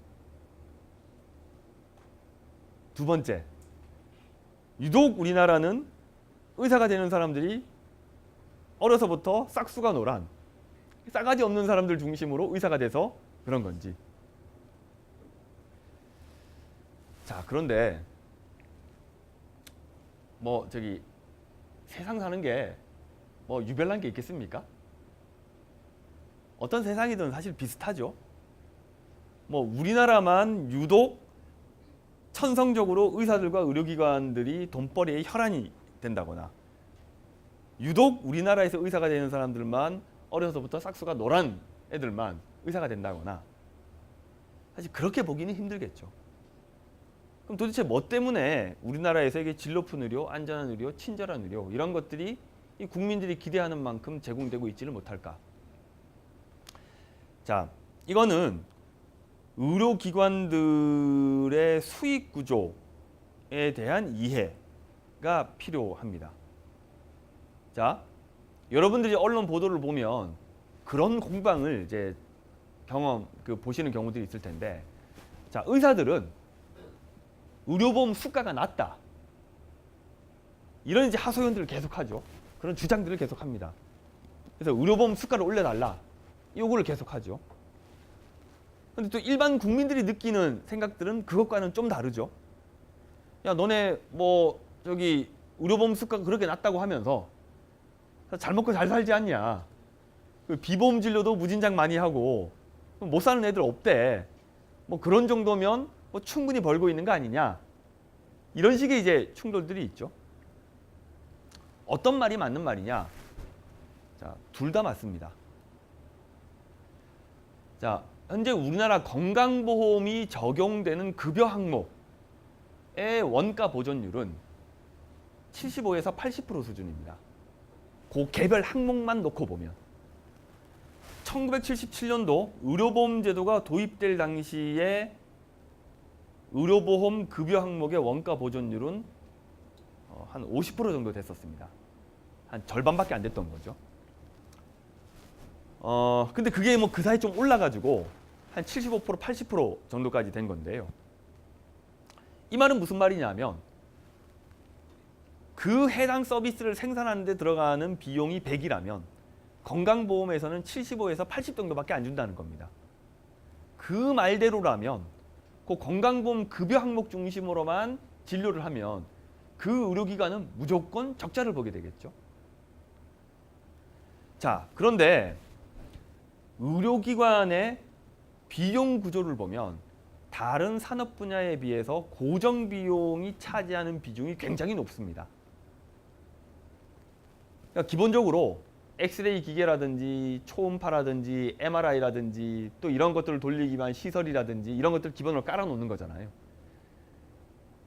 두 번째. 유독 우리나라는 의사가 되는 사람들이 어려서부터 싹수가 노란 싸가지 없는 사람들 중심으로 의사가 돼서 그런 건지. 자, 그런데 뭐 저기 세상 사는 게 뭐 유별난 게 있겠습니까? 어떤 세상이든 사실 비슷하죠. 뭐 우리나라만 유독 천성적으로 의사들과 의료기관들이 돈벌이에 혈안이 된다거나 유독 우리나라에서 의사가 되는 사람들만 어려서부터 싹수가 노란 애들만 의사가 된다거나 사실 그렇게 보기는 힘들겠죠. 그럼 도대체 뭐 때문에 우리나라에서 이게 질 높은 의료, 안전한 의료, 친절한 의료 이런 것들이 이 국민들이 기대하는 만큼 제공되고 있지를 못할까? 자, 이거는 의료기관들의 수익 구조에 대한 이해가 필요합니다. 자, 여러분들이 언론 보도를 보면 그런 공방을 이제 보시는 경우들이 있을 텐데, 자, 의사들은 의료보험 수가가 낮다. 이런 이제 하소연들을 계속하죠. 그런 주장들을 계속합니다. 그래서 의료보험 수가를 올려달라. 요구를 계속하죠. 근데 또 일반 국민들이 느끼는 생각들은 그것과는 좀 다르죠. 야, 너네 뭐 저기 의료보험 수가가 그렇게 낮다고 하면서 잘 먹고 잘 살지 않냐. 비보험 진료도 무진장 많이 하고 못 사는 애들 없대. 뭐 그런 정도면 뭐 충분히 벌고 있는 거 아니냐. 이런 식의 이제 충돌들이 있죠. 어떤 말이 맞는 말이냐? 자, 둘 다 맞습니다. 자, 현재 우리나라 건강보험이 적용되는 급여 항목의 원가 보존율은 75에서 80% 수준입니다. 그 개별 항목만 놓고 보면 1977년도 의료보험 제도가 도입될 당시에 의료보험 급여 항목의 원가 보존율은 한 50% 정도 됐었습니다. 한 절반밖에 안 됐던 거죠. 근데 그게 뭐 그 사이 좀 올라가지고 한 75%, 80% 정도까지 된 건데요. 이 말은 무슨 말이냐면 그 해당 서비스를 생산하는 데 들어가는 비용이 100이라면 건강보험에서는 75에서 80 정도밖에 안 준다는 겁니다. 그 말대로라면 그 건강보험 급여 항목 중심으로만 진료를 하면 그 의료기관은 무조건 적자를 보게 되겠죠. 자, 그런데 의료기관의 비용 구조를 보면 다른 산업 분야에 비해서 고정 비용이 차지하는 비중이 굉장히 높습니다. 그러니까 기본적으로 엑스레이 기계라든지 초음파라든지 MRI라든지 또 이런 것들을 돌리기 위한 시설이라든지 이런 것들 기본으로 깔아놓는 거잖아요.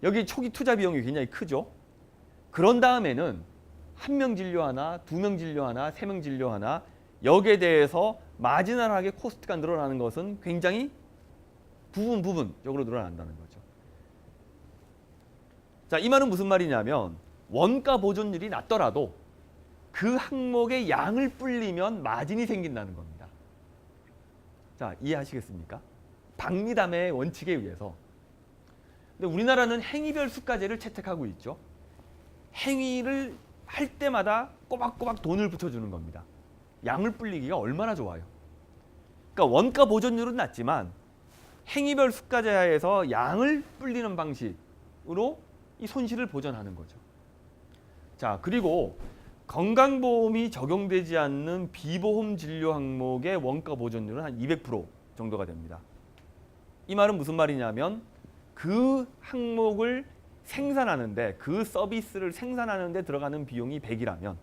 여기 초기 투자 비용이 굉장히 크죠. 그런 다음에는 한 명 진료하나, 두 명 진료하나, 세 명 진료하나 여기에 대해서 마지널하게 코스트가 늘어나는 것은 굉장히 부분적으로 늘어난다는 거죠. 자, 이 말은 무슨 말이냐면 원가 보존율이 낮더라도 그 항목의 양을 불리면 마진이 생긴다는 겁니다. 자, 이해하시겠습니까? 박리담의 원칙에 의해서. 근데 우리나라는 행위별 수가제를 채택하고 있죠. 행위를 할 때마다 꼬박꼬박 돈을 붙여주는 겁니다. 양을 불리기가 얼마나 좋아요. 그러니까 원가 보존율은 낮지만 행위별 수가제 하에서 양을 불리는 방식으로 이 손실을 보전하는 거죠. 자, 그리고 건강보험이 적용되지 않는 비보험 진료 항목의 원가 보존율은 한 200% 정도가 됩니다. 이 말은 무슨 말이냐면 그 항목을 생산하는데 그 서비스를 생산하는데 들어가는 비용이 100이라면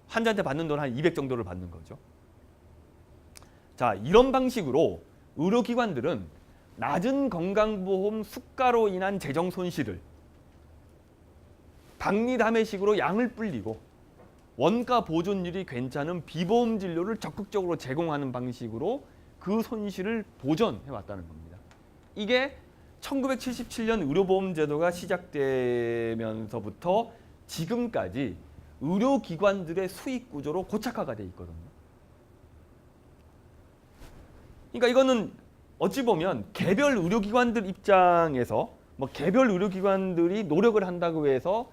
환자한테 받는 돈 한 200 정도를 받는 거죠. 자, 이런 방식으로 의료기관들은 낮은 건강보험 수가로 인한 재정 손실을 박리담회식으로 양을 불리고 원가 보존율이 괜찮은 비보험 진료를 적극적으로 제공하는 방식으로 그 손실을 보전해 왔다는 겁니다. 이게 1977년 의료보험 제도가 시작되면서부터 지금까지 의료기관들의 수익 구조로 고착화가 돼 있거든요. 그러니까 이거는 어찌 보면 개별 의료기관들 입장에서 뭐 개별 의료기관들이 노력을 한다고 해서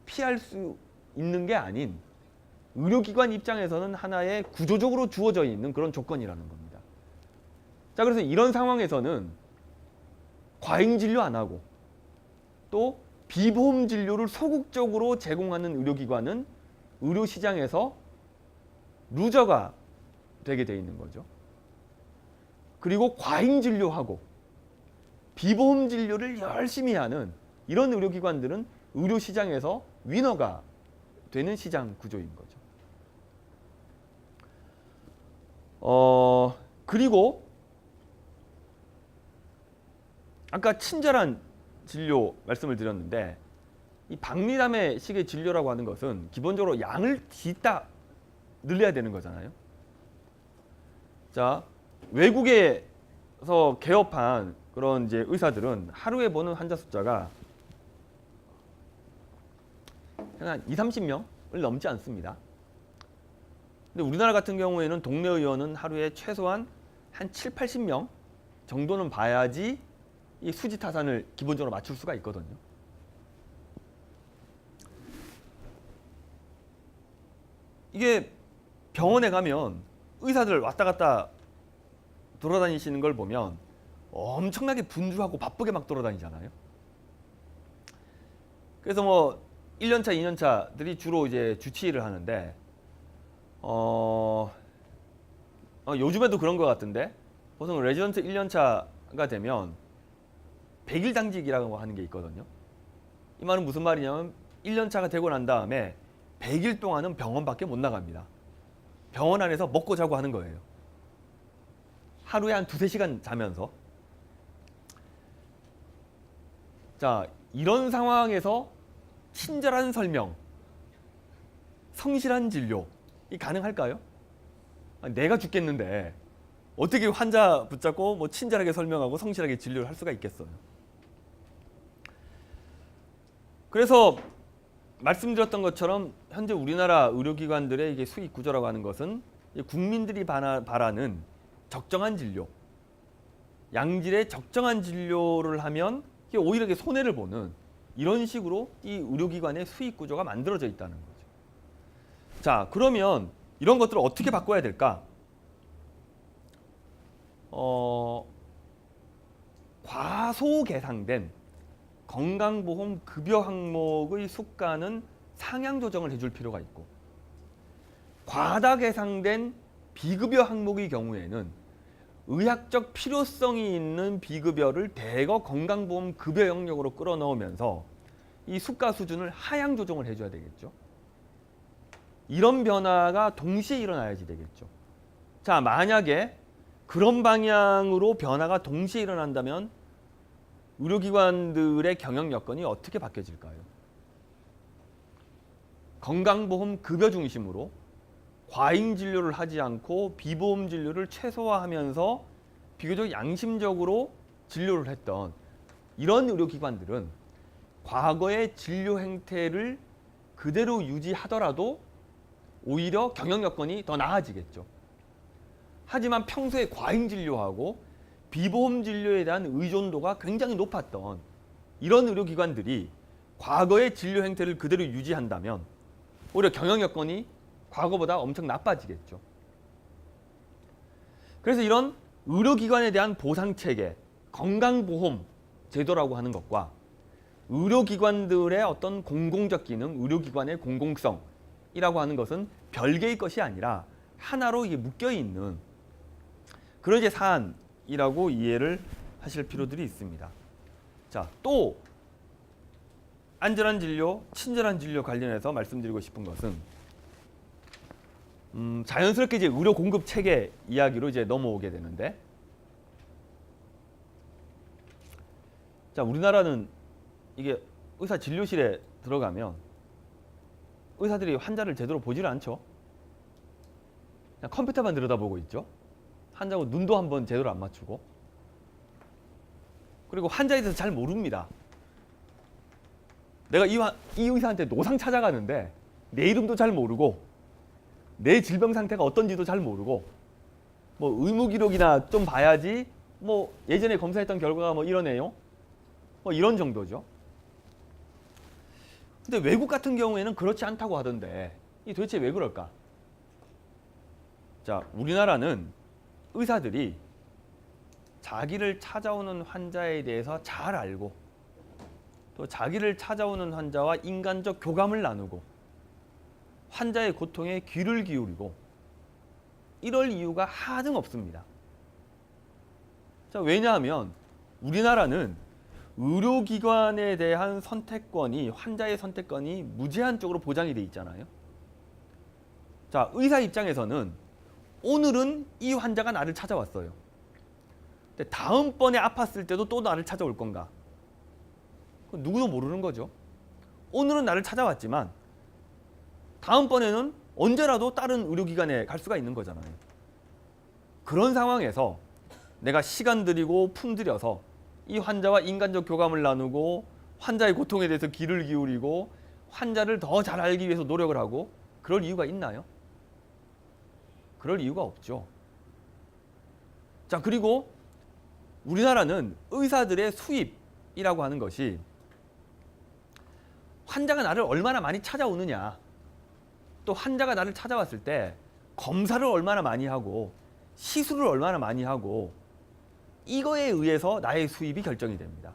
피할 수 있는 게 아닌 의료기관 입장에서는 하나의 구조적으로 주어져 있는 그런 조건이라는 겁니다. 자, 그래서 이런 상황에서는 과잉 진료 안 하고 또 비보험 진료를 소극적으로 제공하는 의료기관은 의료시장에서 루저가 되게 돼 있는 거죠. 그리고 과잉 진료하고 비보험 진료를 열심히 하는 이런 의료기관들은 의료시장에서 위너가 되는 시장 구조인 거죠. 그리고 아까 친절한 진료 말씀을 드렸는데 이 박리담의 식의 진료라고 하는 것은 기본적으로 양을 뒤따 늘려야 되는 거잖아요. 자, 외국에서 개업한 그런 이제 의사들은 하루에 보는 환자 숫자가 한 20-30명을 넘지 않습니다. 근데 우리나라 같은 경우에는 동네 의원은 하루에 최소한 한 70-80명 정도는 봐야지 이 수지 타산을 기본적으로 맞출 수가 있거든요. 이게 병원에 가면 의사들 왔다 갔다 돌아다니시는 걸 보면 엄청나게 분주하고 바쁘게 막 돌아다니잖아요. 그래서 뭐 1년차, 2년차들이 주로 이제 주치의를 하는데 요즘에도 그런 것 같은데 보통 레지던트 1년차가 되면 100일 당직이라고 하는 게 있거든요. 이 말은 무슨 말이냐면 1년차가 되고 난 다음에 100일 동안은 병원 밖에 못 나갑니다. 병원 안에서 먹고 자고 하는 거예요. 하루에 한 2-3시간 자면서. 자, 이런 상황에서 친절한 설명, 성실한 진료, 이 가능할까요? 내가 죽겠는데 어떻게 환자 붙잡고 뭐 친절하게 설명하고 성실하게 진료를 할 수가 있겠어요? 그래서 말씀드렸던 것처럼 현재 우리나라 의료기관들의 이게 수익 구조라고 하는 것은 국민들이 바라는 적정한 진료, 양질의 적정한 진료를 하면 이게 오히려 이게 손해를 보는 이런 식으로 이 의료기관의 수익 구조가 만들어져 있다는 거죠. 자, 그러면 이런 것들을 어떻게 바꿔야 될까? 과소계상된 건강보험 급여 항목의 수가는 상향 조정을 해줄 필요가 있고, 과다 계상된 비급여 항목의 경우에는 의학적 필요성이 있는 비급여를 대거 건강보험 급여 영역으로 끌어넣으면서 이 수가 수준을 하향 조정을 해줘야 되겠죠. 이런 변화가 동시에 일어나야지 되겠죠. 자, 만약에 그런 방향으로 변화가 동시에 일어난다면 의료기관들의 경영 여건이 어떻게 바뀌어질까요? 건강보험 급여 중심으로 과잉 진료를 하지 않고 비보험 진료를 최소화하면서 비교적 양심적으로 진료를 했던 이런 의료기관들은 과거의 진료 행태를 그대로 유지하더라도 오히려 경영 여건이 더 나아지겠죠. 하지만 평소에 과잉 진료하고 비보험 진료에 대한 의존도가 굉장히 높았던 이런 의료기관들이 과거의 진료 행태를 그대로 유지한다면 오히려 경영 여건이 과거보다 엄청 나빠지겠죠. 그래서 이런 의료기관에 대한 보상체계, 건강보험 제도라고 하는 것과 의료기관들의 어떤 공공적 기능, 의료기관의 공공성이라고 하는 것은 별개의 것이 아니라 하나로 이게 묶여있는 그런 이제 사안이라고 이해를 하실 필요들이 있습니다. 자, 또 안전한 진료, 친절한 진료 관련해서 말씀드리고 싶은 것은 자연스럽게 이제 의료 공급 체계 이야기로 이제 넘어오게 되는데, 자, 우리나라는 이게 의사 진료실에 들어가면 의사들이 환자를 제대로 보지를 않죠. 그냥 컴퓨터만 들여다보고 있죠. 환자하고 눈도 한번 제대로 안 맞추고, 그리고 환자에 대해서 잘 모릅니다. 내가 이 의사한테 노상 찾아가는데 내 이름도 잘 모르고 내 질병 상태가 어떤지도 잘 모르고, 뭐 의무 기록이나 좀 봐야지 뭐 예전에 검사했던 결과가 뭐 이러네요, 뭐 이런 정도죠. 근데 외국 같은 경우에는 그렇지 않다고 하던데 이 도대체 왜 그럴까? 자, 우리나라는 의사들이 자기를 찾아오는 환자에 대해서 잘 알고 또 자기를 찾아오는 환자와 인간적 교감을 나누고 환자의 고통에 귀를 기울이고 이럴 이유가 하등 없습니다. 자, 왜냐하면 우리나라는 의료기관에 대한 선택권이, 환자의 선택권이 무제한적으로 보장이 돼 있잖아요. 자, 의사 입장에서는 오늘은 이 환자가 나를 찾아왔어요. 근데 다음번에 아팠을 때도 또 나를 찾아올 건가? 그건 누구도 모르는 거죠. 오늘은 나를 찾아왔지만 다음번에는 언제라도 다른 의료기관에 갈 수가 있는 거잖아요. 그런 상황에서 내가 시간 들이고 품 들여서 이 환자와 인간적 교감을 나누고 환자의 고통에 대해서 귀를 기울이고 환자를 더 잘 알기 위해서 노력을 하고 그럴 이유가 있나요? 그럴 이유가 없죠. 자, 그리고 우리나라는 의사들의 수입이라고 하는 것이 환자가 나를 얼마나 많이 찾아오느냐, 또 환자가 나를 찾아왔을 때 검사를 얼마나 많이 하고 시술을 얼마나 많이 하고 이거에 의해서 나의 수입이 결정이 됩니다.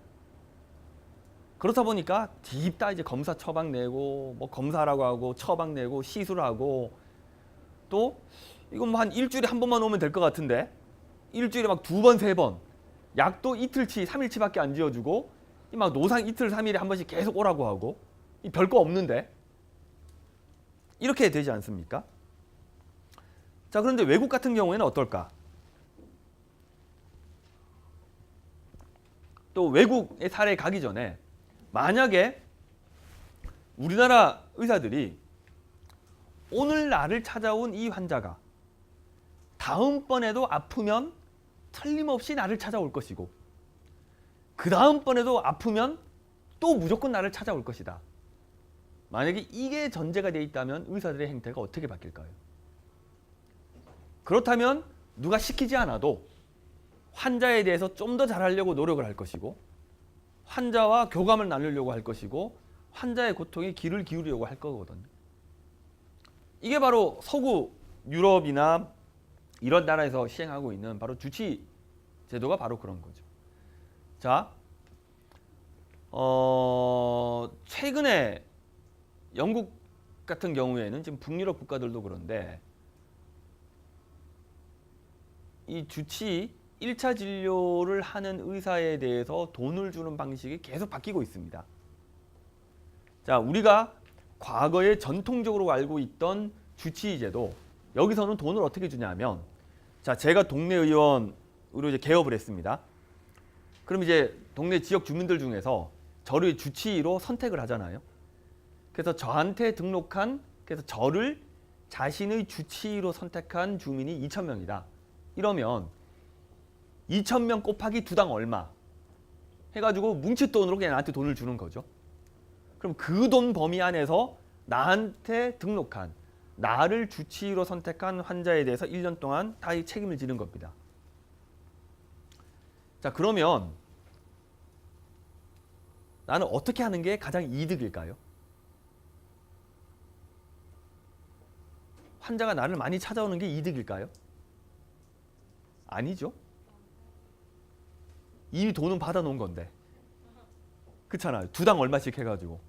그렇다 보니까 딥다 이제 검사 처방 내고 뭐 검사라고 하고 처방 내고 시술하고, 또 이건 뭐 한 일주일에 한 번만 오면 될 것 같은데 일주일에 막 2번, 3번, 약도 이틀치, 3일치밖에 안 지어주고 막 노상 이틀, 3일에 한 번씩 계속 오라고 하고 별거 없는데 이렇게 되지 않습니까? 자, 그런데 외국 같은 경우에는 어떨까? 또 외국의 사례에 가기 전에 만약에 우리나라 의사들이 오늘 나를 찾아온 이 환자가 다음번에도 아프면 틀림없이 나를 찾아올 것이고 그 다음번에도 아프면 또 무조건 나를 찾아올 것이다. 만약에 이게 전제가 되어 있다면 의사들의 행태가 어떻게 바뀔까요? 그렇다면 누가 시키지 않아도 환자에 대해서 좀 더 잘하려고 노력을 할 것이고 환자와 교감을 나누려고 할 것이고 환자의 고통에 귀를 기울이려고 할 거거든요. 이게 바로 서구 유럽이나 이런 나라에서 시행하고 있는 바로 주치 제도가 바로 그런 거죠. 자, 최근에 영국 같은 경우에는 지금 북유럽 국가들도 그런데 이 주치 1차 진료를 하는 의사에 대해서 돈을 주는 방식이 계속 바뀌고 있습니다. 자, 우리가 과거에 전통적으로 알고 있던 주치의제도 여기서는 돈을 어떻게 주냐면 자, 제가 동네 의원으로 이제 개업을 했습니다. 그럼 이제 동네 지역 주민들 중에서 저를 주치의로 선택을 하잖아요. 그래서 저한테 등록한 그래서 저를 자신의 주치의로 선택한 주민이 2,000명이다. 이러면 2,000명 곱하기 두당 얼마 해가지고 뭉칫돈으로 그냥 나한테 돈을 주는 거죠. 그럼 그 돈 범위 안에서 나한테 등록한 나를 주치의로 선택한 환자에 대해서 1년 동안 다 이 책임을 지는 겁니다. 자, 그러면 나는 어떻게 하는 게 가장 이득일까요? 환자가 나를 많이 찾아오는 게 이득일까요? 아니죠. 이미 돈은 받아놓은 건데. 그렇잖아요. 두당 얼마씩 해가지고.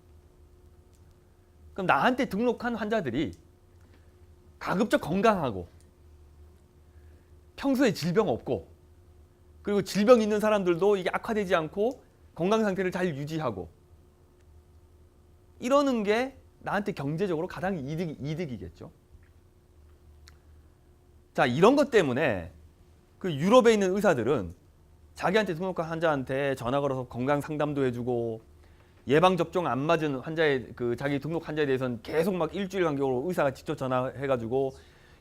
그럼 나한테 등록한 환자들이 가급적 건강하고 평소에 질병 없고 그리고 질병 있는 사람들도 이게 악화되지 않고 건강 상태를 잘 유지하고 이러는 게 나한테 경제적으로 가장 이득이겠죠. 자, 이런 것 때문에 그 유럽에 있는 의사들은 자기한테 등록한 환자한테 전화 걸어서 건강 상담도 해주고 예방 접종 안 맞은 환자의 그 자기 등록 환자에 대해서는 계속 막 일주일 간격으로 의사가 직접 전화해가지고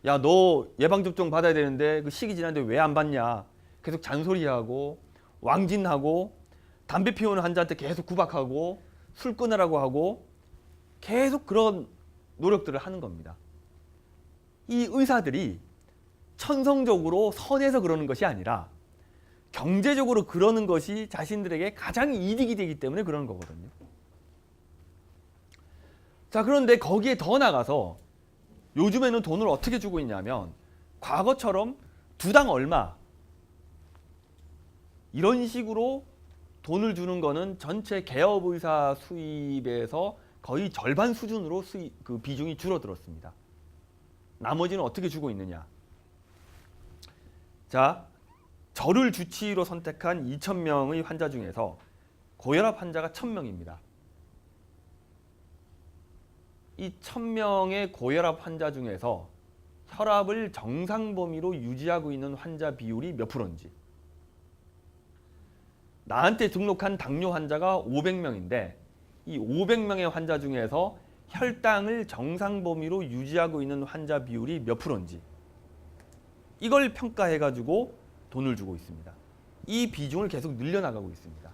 야, 너 예방 접종 받아야 되는데 그 시기 지났는데 왜 안 받냐 계속 잔소리하고 왕진하고 담배 피우는 환자한테 계속 구박하고 술 끊으라고 하고 계속 그런 노력들을 하는 겁니다. 이 의사들이 천성적으로 선해서 그러는 것이 아니라 경제적으로 그러는 것이 자신들에게 가장 이득이 되기 때문에 그러는 거거든요. 자, 그런데 거기에 더 나가서 요즘에는 돈을 어떻게 주고 있냐면 과거처럼 두당 얼마 이런 식으로 돈을 주는 거는 전체 개업의사 수입에서 거의 절반 수준으로 그 비중이 줄어들었습니다. 나머지는 어떻게 주고 있느냐. 자, 저를 주치의로 선택한 2,000명의 환자 중에서 고혈압 환자가 1,000명입니다. 이 1,000명의 고혈압 환자 중에서 혈압을 정상 범위로 유지하고 있는 환자 비율이 몇 프로인지. 나한테 등록한 당뇨 환자가 500명인데 이 500명의 환자 중에서 혈당을 정상 범위로 유지하고 있는 환자 비율이 몇 프로인지. 이걸 평가해가지고 돈을 주고 있습니다. 이 비중을 계속 늘려나가고 있습니다.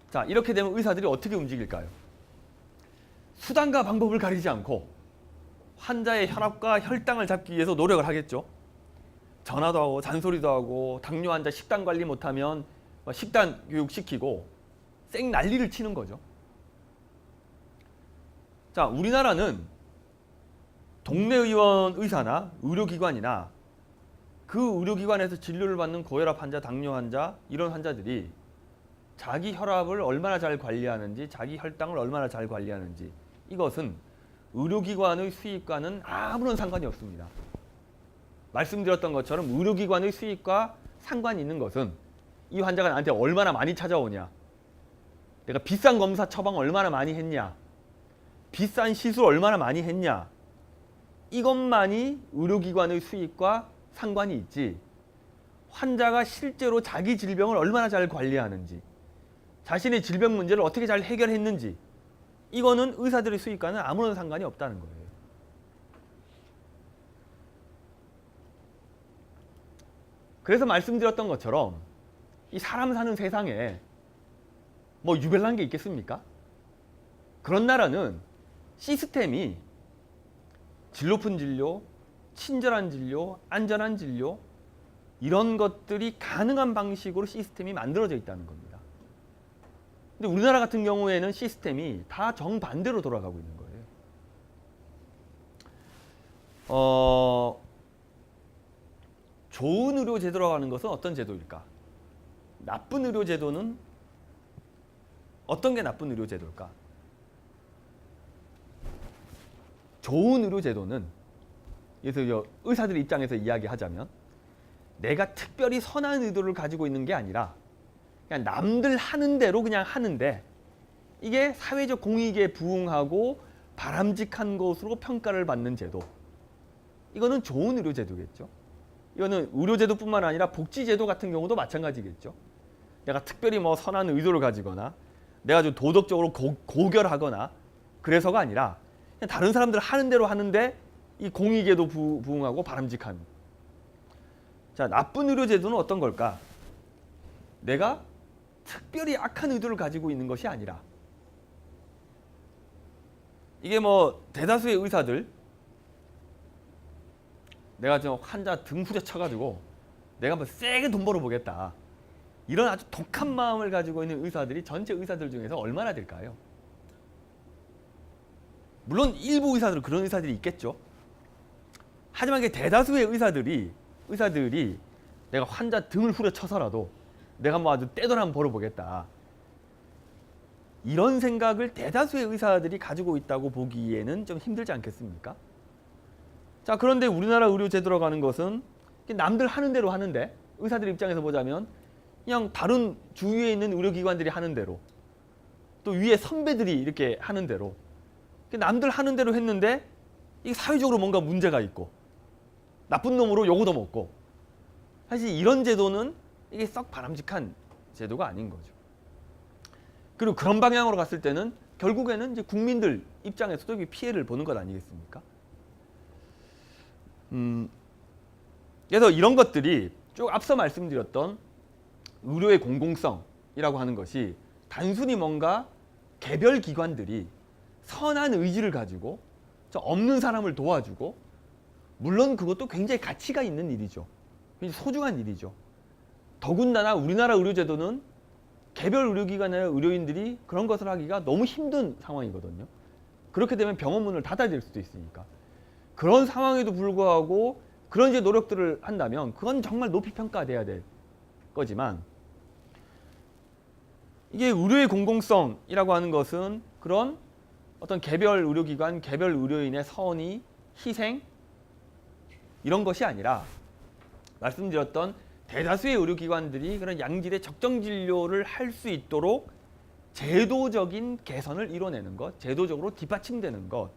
자, 이렇게 되면 의사들이 어떻게 움직일까요? 수단과 방법을 가리지 않고 환자의 혈압과 혈당을 잡기 위해서 노력을 하겠죠. 전화도 하고 잔소리도 하고 당뇨 환자 식단 관리 못하면 식단 교육시키고 쌩 난리를 치는 거죠. 자, 우리나라는 동네 의원 의사나 의료기관이나 그 의료기관에서 진료를 받는 고혈압 환자, 당뇨 환자 이런 환자들이 자기 혈압을 얼마나 잘 관리하는지 자기 혈당을 얼마나 잘 관리하는지 이것은 의료기관의 수입과는 아무런 상관이 없습니다. 말씀드렸던 것처럼 의료기관의 수입과 상관이 있는 것은 이 환자가 나한테 얼마나 많이 찾아오냐, 내가 비싼 검사 처방 얼마나 많이 했냐, 비싼 시술 얼마나 많이 했냐, 이것만이 의료기관의 수입과 상관이 있지 환자가 실제로 자기 질병을 얼마나 잘 관리하는지 자신의 질병 문제를 어떻게 잘 해결했는지, 이거는 의사들의 수입과는 아무런 상관이 없다는 거예요. 그래서 말씀드렸던 것처럼 이 사람 사는 세상에 뭐 유별난 게 있겠습니까? 그런 나라는 시스템이 질 높은 진료, 친절한 진료, 안전한 진료, 이런 것들이 가능한 방식으로 시스템이 만들어져 있다는 겁니다. 근데 우리나라 같은 경우에는 시스템이 다 정반대로 돌아가고 있는 거예요. 좋은 의료 제도라고 하는 것은 어떤 제도일까? 나쁜 의료 제도는 어떤 게 나쁜 의료 제도일까? 좋은 의료 제도는, 그래서 의사들 입장에서 이야기하자면 내가 특별히 선한 의도를 가지고 있는 게 아니라 그냥 남들 하는 대로 그냥 하는데 이게 사회적 공익에 부응하고 바람직한 것으로 평가를 받는 제도, 이거는 좋은 의료 제도겠죠. 이거는 의료 제도뿐만 아니라 복지 제도 같은 경우도 마찬가지겠죠. 내가 특별히 뭐 선한 의도를 가지거나 내가 좀 도덕적으로 고결하거나 그래서가 아니라 그냥 다른 사람들 하는 대로 하는데 이 공익에도 부응하고 바람직한. 자, 나쁜 의료 제도는 어떤 걸까? 내가 특별히 악한 의도를 가지고 있는 것이 아니라, 이게 뭐 대다수의 의사들, 내가 좀 환자 등 후려쳐가지고 내가 뭐 세게 돈 벌어보겠다, 이런 아주 독한 마음을 가지고 있는 의사들이 전체 의사들 중에서 얼마나 될까요? 물론 일부 의사들은 그런 의사들이 있겠죠. 하지만 대다수의 의사들이 내가 환자 등을 후려쳐서라도 내가 뭐 아주 떼돈 한번 벌어보겠다, 이런 생각을 대다수의 의사들이 가지고 있다고 보기에는 좀 힘들지 않겠습니까? 자, 그런데 우리나라 의료 제도라고 하는 것은 남들 하는 대로 하는데, 의사들 입장에서 보자면 그냥 다른 주위에 있는 의료기관들이 하는 대로, 또 위에 선배들이 이렇게 하는 대로 남들 하는 대로 했는데 이게 사회적으로 뭔가 문제가 있고 나쁜 놈으로 요거도 먹고, 사실 이런 제도는 이게 썩 바람직한 제도가 아닌 거죠. 그리고 그런 방향으로 갔을 때는 결국에는 이제 국민들 입장에서도 피해를 보는 것 아니겠습니까? 그래서 이런 것들이 쭉 앞서 말씀드렸던 의료의 공공성이라고 하는 것이 단순히 뭔가 개별 기관들이 선한 의지를 가지고 없는 사람을 도와주고, 물론 그것도 굉장히 가치가 있는 일이죠. 굉장히 소중한 일이죠. 더군다나 우리나라 의료제도는 개별 의료기관의 의료인들이 그런 것을 하기가 너무 힘든 상황이거든요. 그렇게 되면 병원 문을 닫아야 될 수도 있으니까. 그런 상황에도 불구하고 그런 이제 노력들을 한다면 그건 정말 높이 평가돼야 될 거지만, 이게 의료의 공공성이라고 하는 것은 그런 어떤 개별 의료기관, 개별 의료인의 선의, 희생, 이런 것이 아니라 말씀드렸던 대다수의 의료기관들이 그런 양질의 적정 진료를 할 수 있도록 제도적인 개선을 이뤄내는 것, 제도적으로 뒷받침되는 것,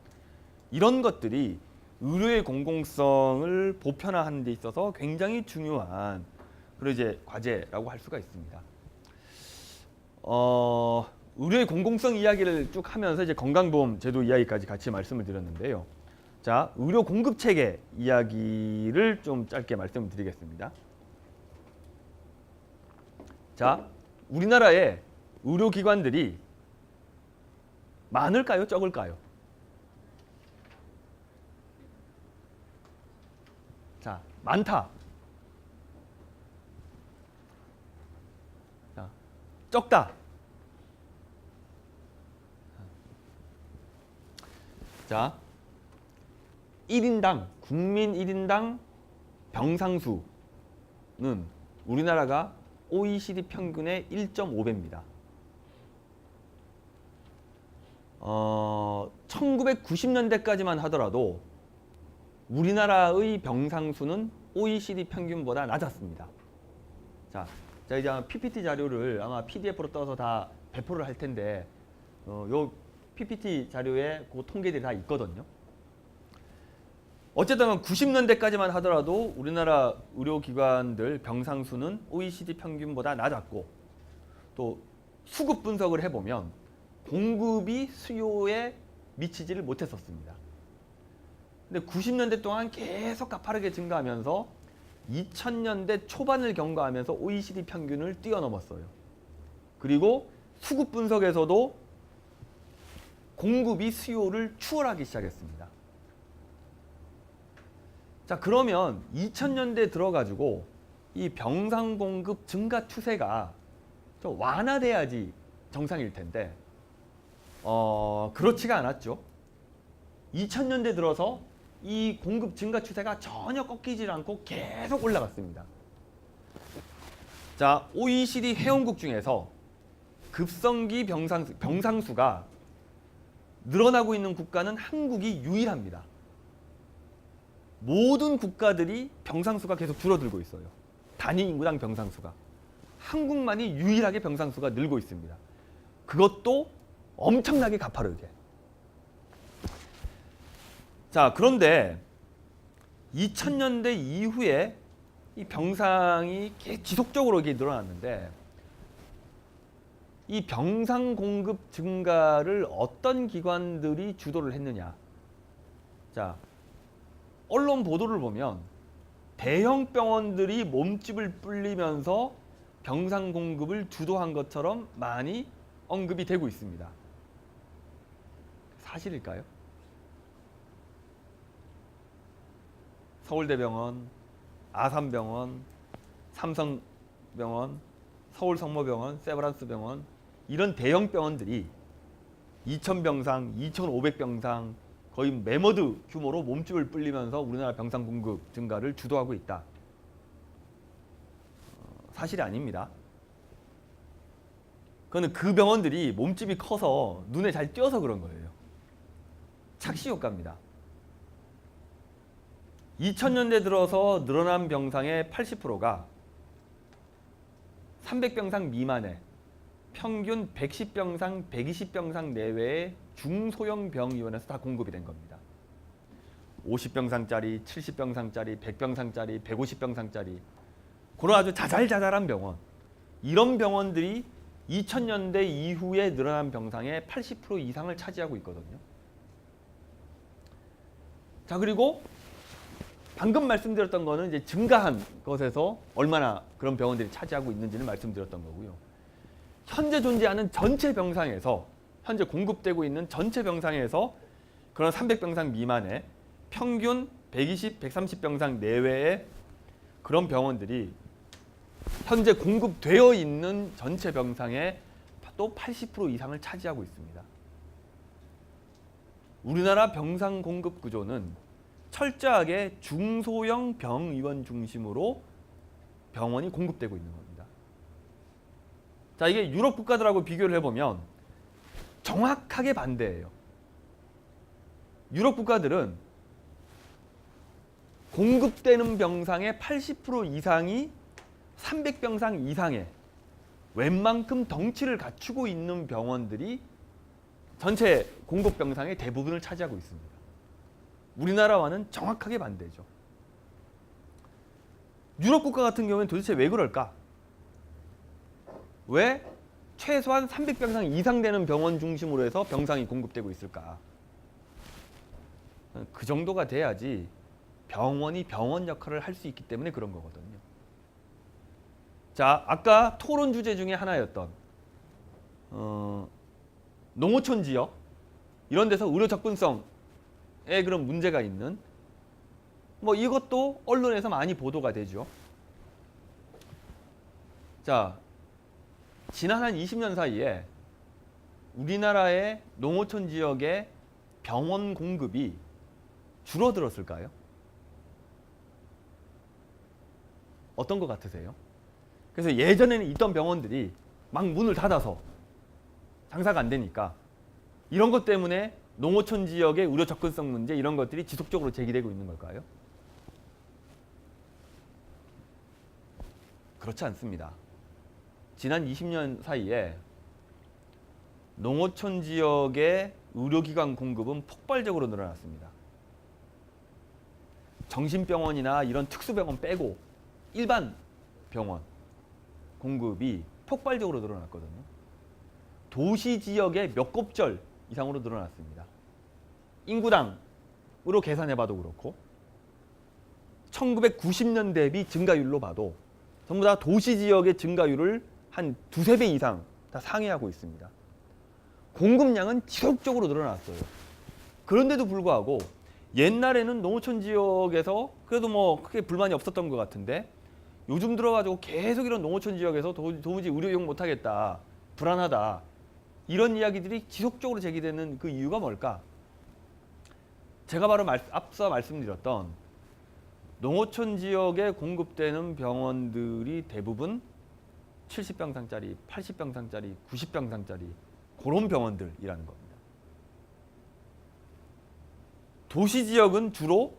이런 것들이 의료의 공공성을 보편화하는 데 있어서 굉장히 중요한 그런 이제 과제라고 할 수가 있습니다. 의료의 공공성 이야기를 쭉 하면서 이제 건강보험 제도 이야기까지 같이 말씀을 드렸는데요. 자, 의료 공급 체계 이야기를 좀 짧게 말씀을 드리겠습니다. 자, 우리나라의 의료기관들이 많을까요? 적을까요? 자, 많다. 자, 적다. 자, 1인당, 국민 1인당 병상수는 우리나라가 OECD 평균의 1.5배입니다. 1990년대까지만 하더라도 우리나라의 병상수는 OECD 평균보다 낮았습니다. 자, 이제 PPT 자료를 아마 PDF로 떠서 다 배포를 할 텐데, 요 PPT 자료에 그 통계들이 다 있거든요. 어쨌든 90년대까지만 하더라도 우리나라 의료기관들 병상수는 OECD 평균보다 낮았고, 또 수급 분석을 해보면 공급이 수요에 미치지를 못했었습니다. 근데 90년대 동안 계속 가파르게 증가하면서 2000년대 초반을 경과하면서 OECD 평균을 뛰어넘었어요. 그리고 수급 분석에서도 공급이 수요를 추월하기 시작했습니다. 자, 그러면 2000년대 들어가지고 이 병상 공급 증가 추세가 좀 완화돼야지 정상일 텐데 그렇지가 않았죠. 2000년대 들어서 이 공급 증가 추세가 전혀 꺾이질 않고 계속 올라갔습니다. 자, OECD 회원국 중에서 급성기 병상수가 늘어나고 있는 국가는 한국이 유일합니다. 모든 국가들이 병상수가 계속 줄어들고 있어요. 단위 인구당 병상수가. 한국만이 유일하게 병상수가 늘고 있습니다. 그것도 엄청나게 가파르게. 자, 그런데 2000년대 이후에 이 병상이 지속적으로 이렇게 늘어났는데 이 병상 공급 증가를 어떤 기관들이 주도를 했느냐. 자, 언론 보도를 보면 대형 병원들이 몸집을 불리면서 병상 공급을 주도한 것처럼 많이 언급이 되고 있습니다. 사실일까요? 서울대병원, 아산병원, 삼성병원, 서울성모병원, 세브란스병원 이런 대형 병원들이 2,000병상, 2,500병상 거의 매머드 규모로 몸집을 불리면서 우리나라 병상 공급 증가를 주도하고 있다. 사실이 아닙니다. 그거는 그 병원들이 몸집이 커서 눈에 잘 띄어서 그런 거예요. 착시 효과입니다. 2000년대 들어서 늘어난 병상의 80%가 300병상 미만의 평균 110병상, 120병상 내외의 중소형 병의원에서 다 공급이 된 겁니다. 50병상짜리, 70병상짜리, 100병상짜리, 150병상짜리 그런 아주 자잘자잘한 병원. 이런 병원들이 2000년대 이후에 늘어난 병상의 80% 이상을 차지하고 있거든요. 자, 그리고 방금 말씀드렸던 거는 이제 증가한 것에서 얼마나 그런 병원들이 차지하고 있는지를 말씀드렸던 거고요. 현재 존재하는 전체 병상에서 현재 공급되고 있는 전체 병상에서 그런 300병상 미만의 평균 120, 130병상 내외의 그런 병원들이 현재 공급되어 있는 전체 병상의 또 80% 이상을 차지하고 있습니다. 우리나라 병상 공급 구조는 철저하게 중소형 병의원 중심으로 병원이 공급되고 있는 겁니다. 자, 이게 유럽 국가들하고 비교를 해보면 정확하게 반대예요. 유럽 국가들은 공급되는 병상의 80% 이상이 300병상 이상의 웬만큼 덩치를 갖추고 있는 병원들이 전체 공급 병상의 대부분을 차지하고 있습니다. 우리나라와는 정확하게 반대죠. 유럽 국가 같은 경우에는 도대체 왜 그럴까? 왜 최소한 300병상 이상 되는 병원 중심으로 해서 병상이 공급되고 있을까? 그 정도가 돼야지 병원이 병원 역할을 할 수 있기 때문에 그런 거거든요. 자, 아까 토론 주제 중에 하나였던 농어촌 지역 이런 데서 의료 접근성에 그런 문제가 있는 뭐 이것도 언론에서 많이 보도가 되죠. 자, 지난 한 20년 사이에 우리나라의 농어촌 지역의 병원 공급이 줄어들었을까요? 어떤 것 같으세요? 그래서 예전에는 있던 병원들이 막 문을 닫아서 장사가 안 되니까 이런 것 때문에 농어촌 지역의 의료 접근성 문제 이런 것들이 지속적으로 제기되고 있는 걸까요? 그렇지 않습니다. 지난 20년 사이에 농어촌 지역의 의료기관 공급은 폭발적으로 늘어났습니다. 정신병원이나 이런 특수병원 빼고 일반 병원 공급이 폭발적으로 늘어났거든요. 도시 지역의 몇 곱절 이상으로 늘어났습니다. 인구당으로 계산해봐도 그렇고 1990년 대비 증가율로 봐도 전부 다 도시 지역의 증가율을 한 두세 배 이상 다 상회하고 있습니다. 공급량은 지속적으로 늘어났어요. 그런데도 불구하고 옛날에는 농어촌 지역에서 그래도 뭐 크게 불만이 없었던 것 같은데 요즘 들어가지고 계속 이런 농어촌 지역에서 도무지 의료 이용 못하겠다, 불안하다 이런 이야기들이 지속적으로 제기되는 그 이유가 뭘까? 제가 바로 앞서 말씀드렸던 농어촌 지역에 공급되는 병원들이 대부분 70병상짜리, 80병상짜리, 90병상짜리 그런 병원들이라는 겁니다. 도시 지역은 주로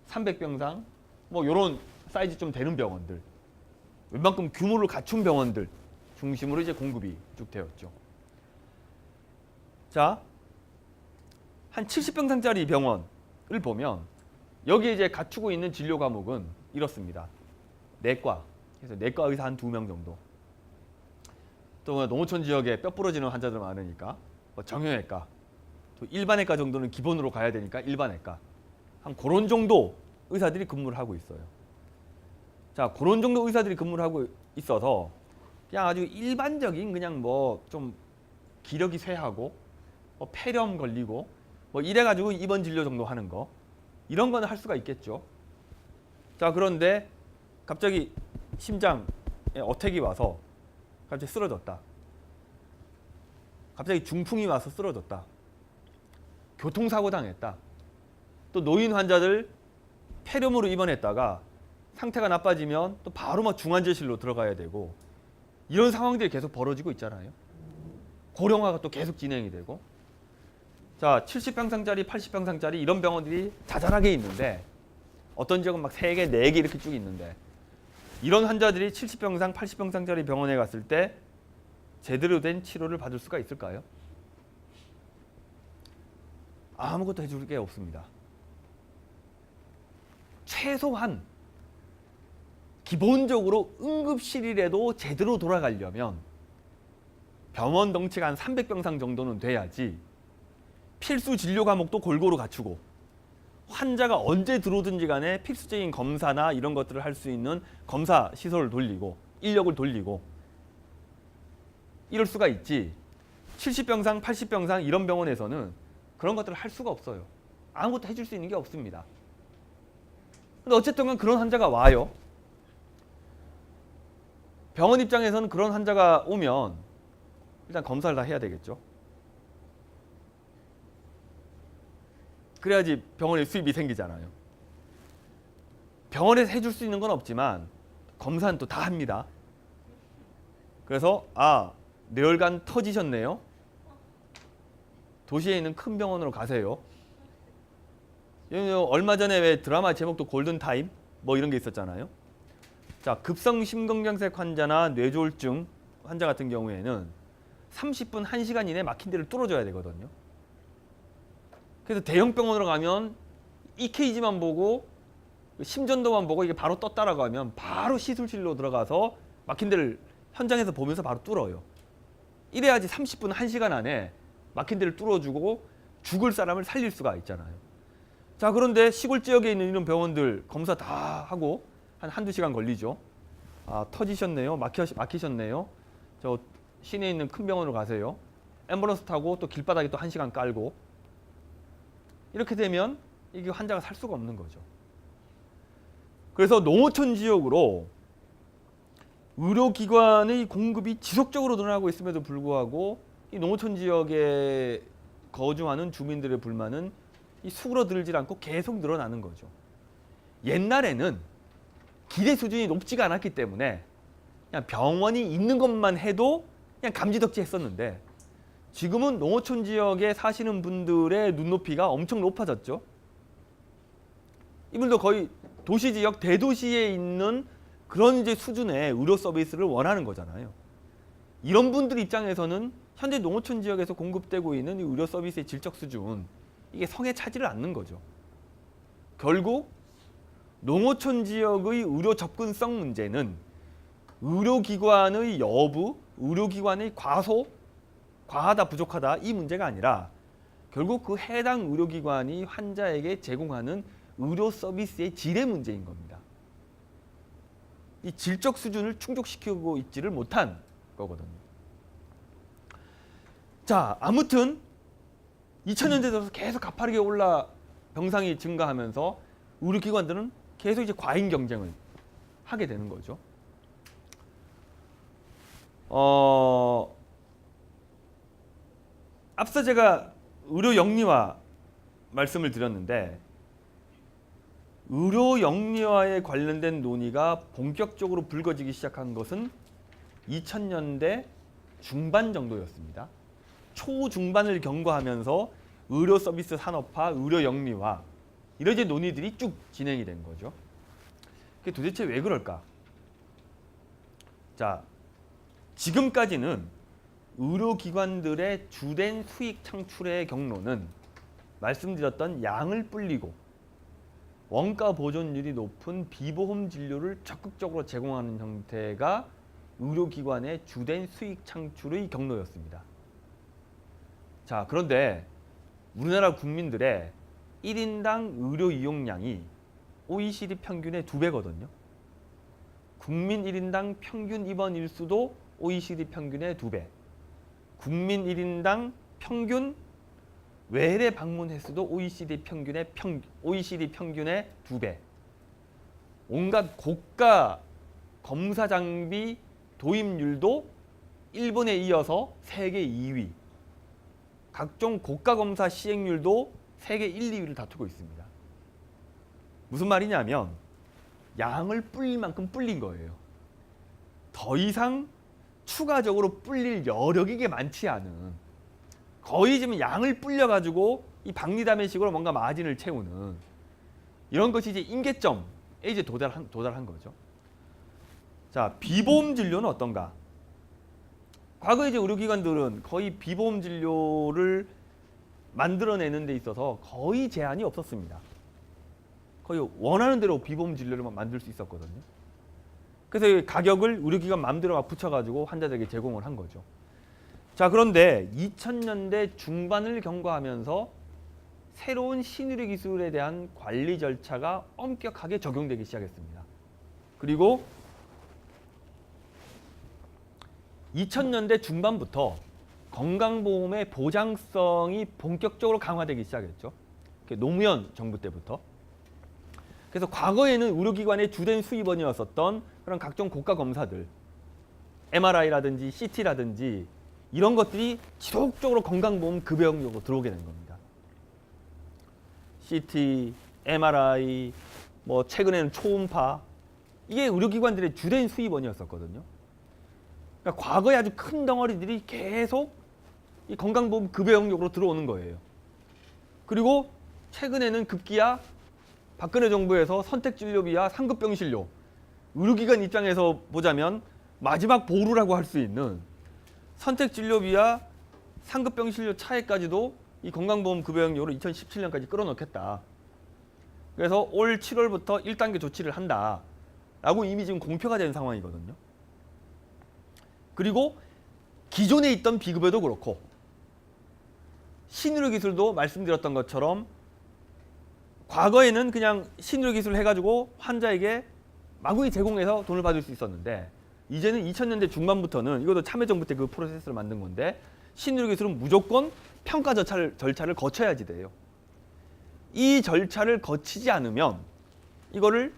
300병상, 뭐 이런 사이즈 좀 되는 병원들, 웬만큼 규모를 갖춘 병원들 중심으로 이제 공급이 쭉 되었죠. 자, 한 70병상짜리 병원을 보면 여기에 이제 갖추고 있는 진료 과목은 이렇습니다. 내과, 그래서 내과 의사 한 2명 정도. 또 농어촌 지역에 뼈 부러지는 환자들 많으니까 뭐 정형외과, 또 일반외과 정도는 기본으로 가야 되니까 일반외과. 한 그런 정도 의사들이 근무를 하고 있어요. 자, 그런 정도 의사들이 근무를 하고 있어서 그냥 아주 일반적인 그냥 뭐 좀 기력이 쇠하고 뭐 폐렴 걸리고 뭐 이래가지고 입원 진료 정도 하는 거 이런 거는 할 수가 있겠죠. 자, 그런데 갑자기 심장에 어택이 와서 갑자기 쓰러졌다. 갑자기 중풍이 와서 쓰러졌다. 교통사고 당했다. 또 노인 환자들 폐렴으로 입원했다가 상태가 나빠지면 또 바로 막 중환자실로 들어가야 되고 이런 상황들이 계속 벌어지고 있잖아요. 고령화가 또 계속 진행이 되고 자, 70병상짜리, 80병상짜리 이런 병원들이 자잘하게 있는데 어떤 지역은 막 3개, 4개 이렇게 쭉 있는데 이런 환자들이 70병상, 80병상짜리 병원에 갔을 때 제대로 된 치료를 받을 수가 있을까요? 아무것도 해줄 게 없습니다. 최소한 기본적으로 응급실이라도 제대로 돌아가려면 병원 덩치가 한 300병상 정도는 돼야지 필수 진료 과목도 골고루 갖추고 환자가 언제 들어오든지 간에 필수적인 검사나 이런 것들을 할 수 있는 검사 시설을 돌리고 인력을 돌리고 이럴 수가 있지 70병상, 80병상 이런 병원에서는 그런 것들을 할 수가 없어요. 아무것도 해줄 수 있는 게 없습니다. 근데 어쨌든 그런 환자가 와요. 병원 입장에서는 그런 환자가 오면 일단 검사를 다 해야 되겠죠. 그래야지 병원에 수입이 생기잖아요. 병원에서 해줄 수 있는 건 없지만 검사는 또 다 합니다. 그래서 뇌혈관 터지셨네요. 도시에 있는 큰 병원으로 가세요. 얼마 전에 왜 드라마 제목도 골든타임 뭐 이런 게 있었잖아요. 자, 급성 심근경색 환자나 뇌졸중 환자 같은 경우에는 30분, 1시간 이내에 막힌 데를 뚫어줘야 되거든요. 그래서 대형 병원으로 가면 EKG만 보고 심전도만 보고 이게 바로 떴다라고 하면 바로 시술실로 들어가서 막힌 데를 현장에서 보면서 바로 뚫어요. 이래야지 30분, 1시간 안에 막힌 데를 뚫어주고 죽을 사람을 살릴 수가 있잖아요. 자, 그런데 시골 지역에 있는 이런 병원들 검사 다 하고 한두 시간 걸리죠. 터지셨네요. 막히셨네요. 저 시내에 있는 큰 병원으로 가세요. 앰뷸런스 타고 또 길바닥에 또 1시간 깔고 이렇게 되면 이게 환자가 살 수가 없는 거죠. 그래서 농어촌 지역으로 의료기관의 공급이 지속적으로 늘어나고 있음에도 불구하고 이 농어촌 지역에 거주하는 주민들의 불만은 이 수그러들지 않고 계속 늘어나는 거죠. 옛날에는 기대 수준이 높지가 않았기 때문에 그냥 병원이 있는 것만 해도 그냥 감지덕지 했었는데 지금은 농어촌 지역에 사시는 분들의 눈높이가 엄청 높아졌죠. 이분도 거의 도시 지역, 대도시에 있는 그런 이제 수준의 의료 서비스를 원하는 거잖아요. 이런 분들 입장에서는 현재 농어촌 지역에서 공급되고 있는 이 의료 서비스의 질적 수준 이게 성에 차지를 않는 거죠. 결국 농어촌 지역의 의료 접근성 문제는 의료기관의 여부, 의료기관의 과하다 부족하다 이 문제가 아니라 결국 그 해당 의료기관이 환자에게 제공하는 의료 서비스의 질의 문제인 겁니다. 이 질적 수준을 충족시키고 있지를 못한 거거든요. 자, 아무튼 2000년대 들어서 계속 가파르게 올라 병상이 증가하면서 의료기관들은 계속 이제 과잉 경쟁을 하게 되는 거죠. 앞서 제가 의료 영리화 말씀을 드렸는데 의료 영리화에 관련된 논의가 본격적으로 불거지기 시작한 것은 2000년대 중반 정도였습니다. 초중반을 경과하면서 의료 서비스 산업화, 의료 영리화 이런 이제 논의들이 쭉 진행이 된 거죠. 그게 도대체 왜 그럴까? 자, 지금까지는 의료기관들의 주된 수익 창출의 경로는 말씀드렸던 양을 불리고 원가 보존율이 높은 비보험 진료를 적극적으로 제공하는 형태가 의료기관의 주된 수익 창출의 경로였습니다. 자, 그런데 우리나라 국민들의 1인당 의료 이용량이 OECD 평균의 2배거든요. 국민 1인당 평균 입원 일수도 OECD 평균의 2배. 국민 1인당 평균 외래 방문 횟수도 OECD 평균의 2배. 온갖 고가 검사 장비 도입률도 일본에 이어서 세계 2위. 각종 고가 검사 시행률도 세계 1, 2위를 다투고 있습니다. 무슨 말이냐면 양을 불릴 만큼 불린 거예요. 더 이상 추가적으로 불릴 여력이 게 많지 않은 거의 지금 양을 불려가지고 이 박리담회식으로 뭔가 마진을 채우는 이런 것이 이제 임계점에 이제 도달한 거죠. 자, 비보험 진료는 어떤가? 과거에 이제 의료기관들은 거의 비보험 진료를 만들어내는 데 있어서 거의 제한이 없었습니다. 거의 원하는 대로 비보험 진료를 만들 수 있었거든요. 그래서 가격을 의료기관 마음대로 막 붙여가지고 환자들에게 제공을 한 거죠. 자, 그런데 2000년대 중반을 경과하면서 새로운 신의료 기술에 대한 관리 절차가 엄격하게 적용되기 시작했습니다. 그리고 2000년대 중반부터 건강보험의 보장성이 본격적으로 강화되기 시작했죠. 노무현 정부 때부터. 그래서 과거에는 의료기관의 주된 수입원이었었던 그런 각종 고가 검사들, MRI라든지 CT라든지 이런 것들이 지속적으로 건강보험 급여용료로 들어오게 된 겁니다. CT, MRI, 뭐 최근에는 초음파 이게 의료기관들의 주된 수입원이었었거든요. 그러니까 과거에 아주 큰 덩어리들이 계속 이 건강보험 급여용료로 들어오는 거예요. 그리고 최근에는 급기야 박근혜 정부에서 선택진료비와 상급병실료 의료기관 입장에서 보자면 마지막 보루라고 할 수 있는 선택진료비와 상급병실료 차액까지도 이 건강보험 급여용료로 2017년까지 끌어넣겠다. 그래서 올 7월부터 1단계 조치를 한다라고 이미 지금 공표가 된 상황이거든요. 그리고 기존에 있던 비급여도 그렇고 신의료 기술도 말씀드렸던 것처럼 과거에는 그냥 신의료 기술을 해가지고 환자에게 마구이 제공해서 돈을 받을 수 있었는데 이제는 2000년대 중반부터는 이것도 참여정부 때 그 프로세스를 만든 건데 신의료 기술은 무조건 평가 절차를 거쳐야지 돼요. 이 절차를 거치지 않으면 이거를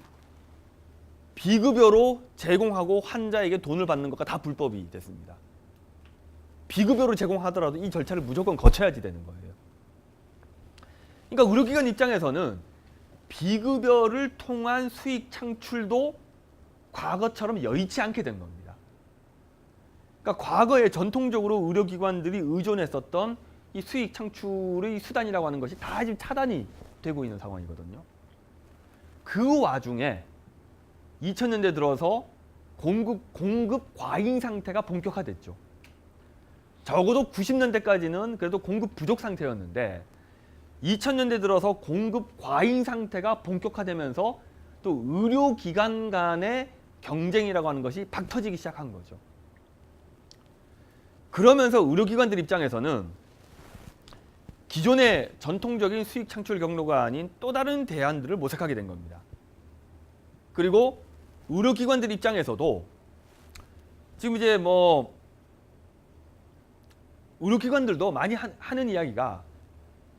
비급여로 제공하고 환자에게 돈을 받는 것과 다 불법이 됐습니다. 비급여로 제공하더라도 이 절차를 무조건 거쳐야지 되는 거예요. 그러니까 의료기관 입장에서는 비급여를 통한 수익 창출도 과거처럼 여의치 않게 된 겁니다. 그러니까 과거에 전통적으로 의료기관들이 의존했었던 이 수익 창출의 수단이라고 하는 것이 다 지금 차단이 되고 있는 상황이거든요. 그 와중에 2000년대 들어서 공급 과잉 상태가 본격화됐죠. 적어도 90년대까지는 그래도 공급 부족 상태였는데 2000년대 들어서 공급 과잉 상태가 본격화되면서 또 의료기관 간의 경쟁이라고 하는 것이 박 터지기 시작한 거죠. 그러면서 의료기관들 입장에서는 기존의 전통적인 수익 창출 경로가 아닌 또 다른 대안들을 모색하게 된 겁니다. 그리고 의료기관들 입장에서도 지금 이제 뭐 의료기관들도 많이 하는 이야기가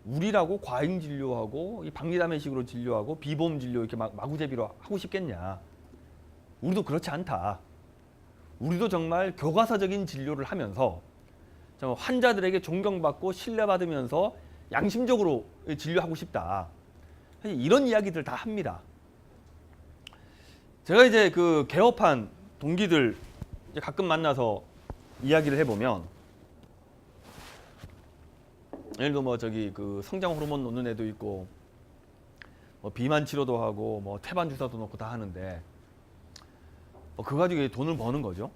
우리라고 과잉 진료하고 이 박리담회식으로 진료하고 비보험 진료 이렇게 마구제비로 하고 싶겠냐. 우리도 그렇지 않다. 우리도 정말 교과서적인 진료를 하면서 정말 환자들에게 존경받고 신뢰받으면서 양심적으로 진료하고 싶다. 이런 이야기들 다 합니다. 제가 이제 그 개업한 동기들 이제 가끔 만나서 이야기를 해보면, 예를 들어 뭐 저기 그 성장 호르몬 놓는 애도 있고, 뭐 비만 치료도 하고, 뭐 태반 주사도 놓고 다 하는데, 그거 가지고 돈을 버는 거죠.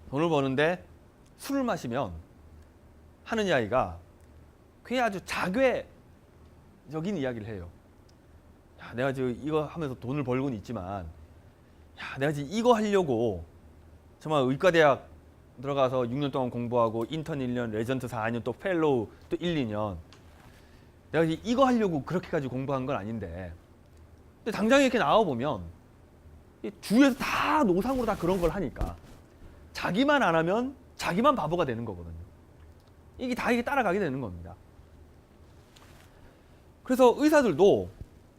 돈을 버는데 술을 마시면 하는 이야기가 그냥 아주 자괴적인 이야기를 해요. 야, 내가 지금 이거 하면서 돈을 벌고는 있지만, 야, 내가 지금 이거 하려고 정말 의과대학 들어가서 6년 동안 공부하고 인턴 1년, 레전트 4년, 또 펠로우 또 1, 2년. 내가 지금 이거 하려고 그렇게까지 공부한 건 아닌데, 근데 당장에 이렇게 나와 보면 주위에서 다 노상으로 다 그런 걸 하니까 자기만 안 하면 자기만 바보가 되는 거거든요. 이게 다 이게 따라가게 되는 겁니다. 그래서 의사들도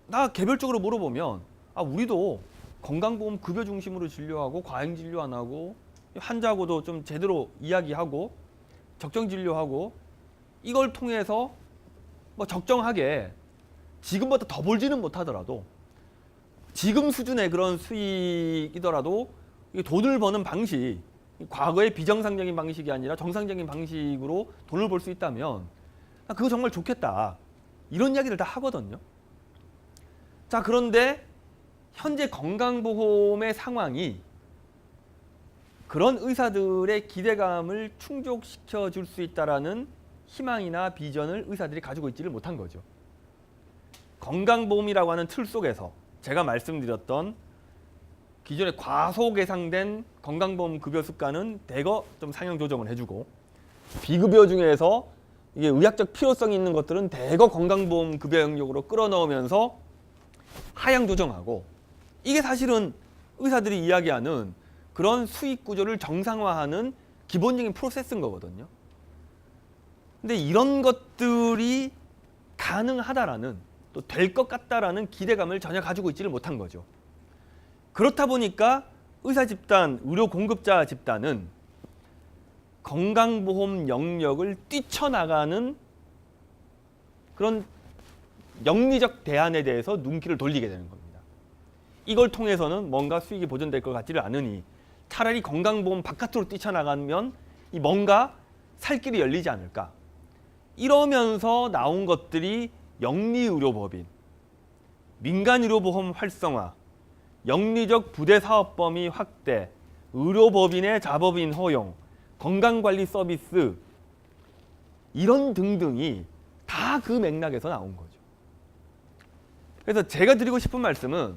나 개별적으로 물어보면, 아, 우리도 건강보험 급여 중심으로 진료하고 과잉 진료 안 하고 환자하고도 좀 제대로 이야기하고 적정 진료하고 이걸 통해서 뭐 적정하게 지금보다 더 벌지는 못하더라도 지금 수준의 그런 수익이더라도 돈을 버는 방식, 과거의 비정상적인 방식이 아니라 정상적인 방식으로 돈을 벌 수 있다면 그거 정말 좋겠다. 이런 이야기를 다 하거든요. 자, 그런데 현재 건강보험의 상황이 그런 의사들의 기대감을 충족시켜 줄 수 있다라는 희망이나 비전을 의사들이 가지고 있지를 못한 거죠. 건강보험이라고 하는 틀 속에서 제가 말씀드렸던 기존에 과소계상된 건강보험 급여 수가는 대거 좀 상향 조정을 해주고, 비급여 중에서 이게 의학적 필요성이 있는 것들은 대거 건강보험 급여 영역으로 끌어넣으면서 하향 조정하고, 이게 사실은 의사들이 이야기하는 그런 수익 구조를 정상화하는 기본적인 프로세스인 거거든요. 근데 이런 것들이 가능하다라는, 또 될 것 같다라는 기대감을 전혀 가지고 있지를 못한 거죠. 그렇다 보니까 의사 집단, 의료 공급자 집단은 건강보험 영역을 뛰쳐나가는 그런 영리적 대안에 대해서 눈길을 돌리게 되는 겁니다. 이걸 통해서는 뭔가 수익이 보존될 것 같지를 않으니 차라리 건강보험 바깥으로 뛰쳐나가면 이 뭔가 살 길이 열리지 않을까. 이러면서 나온 것들이 영리의료법인, 민간의료보험 활성화, 영리적 부대사업 범위 확대, 의료법인의 자법인 허용, 건강관리 서비스, 이런 등등이 다 그 맥락에서 나온 거죠. 그래서 제가 드리고 싶은 말씀은,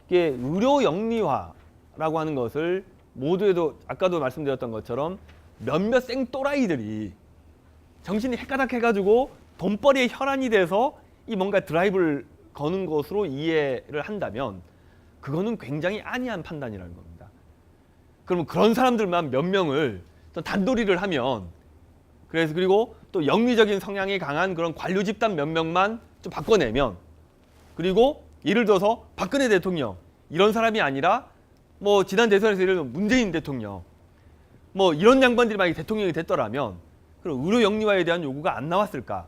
이게 의료 영리화라고 하는 것을 모두에도 아까도 말씀드렸던 것처럼 몇몇 생또라이들이 정신이 헷가닥해가지고 돈벌이의 혈안이 돼서 이 뭔가 드라이브를 거는 것으로 이해를 한다면 그거는 굉장히 안이한 판단이라는 겁니다. 그러면 그런 사람들만 몇 명을 또 단도리를 하면, 그래서 그리고 또 영리적인 성향이 강한 그런 관료 집단 몇 명만 좀 바꿔내면, 그리고 예를 들어서 박근혜 대통령 이런 사람이 아니라 뭐 지난 대선에서 예를 들어 문재인 대통령 뭐 이런 양반들이 만약에 대통령이 됐더라면 그럼 의료 영리화에 대한 요구가 안 나왔을까?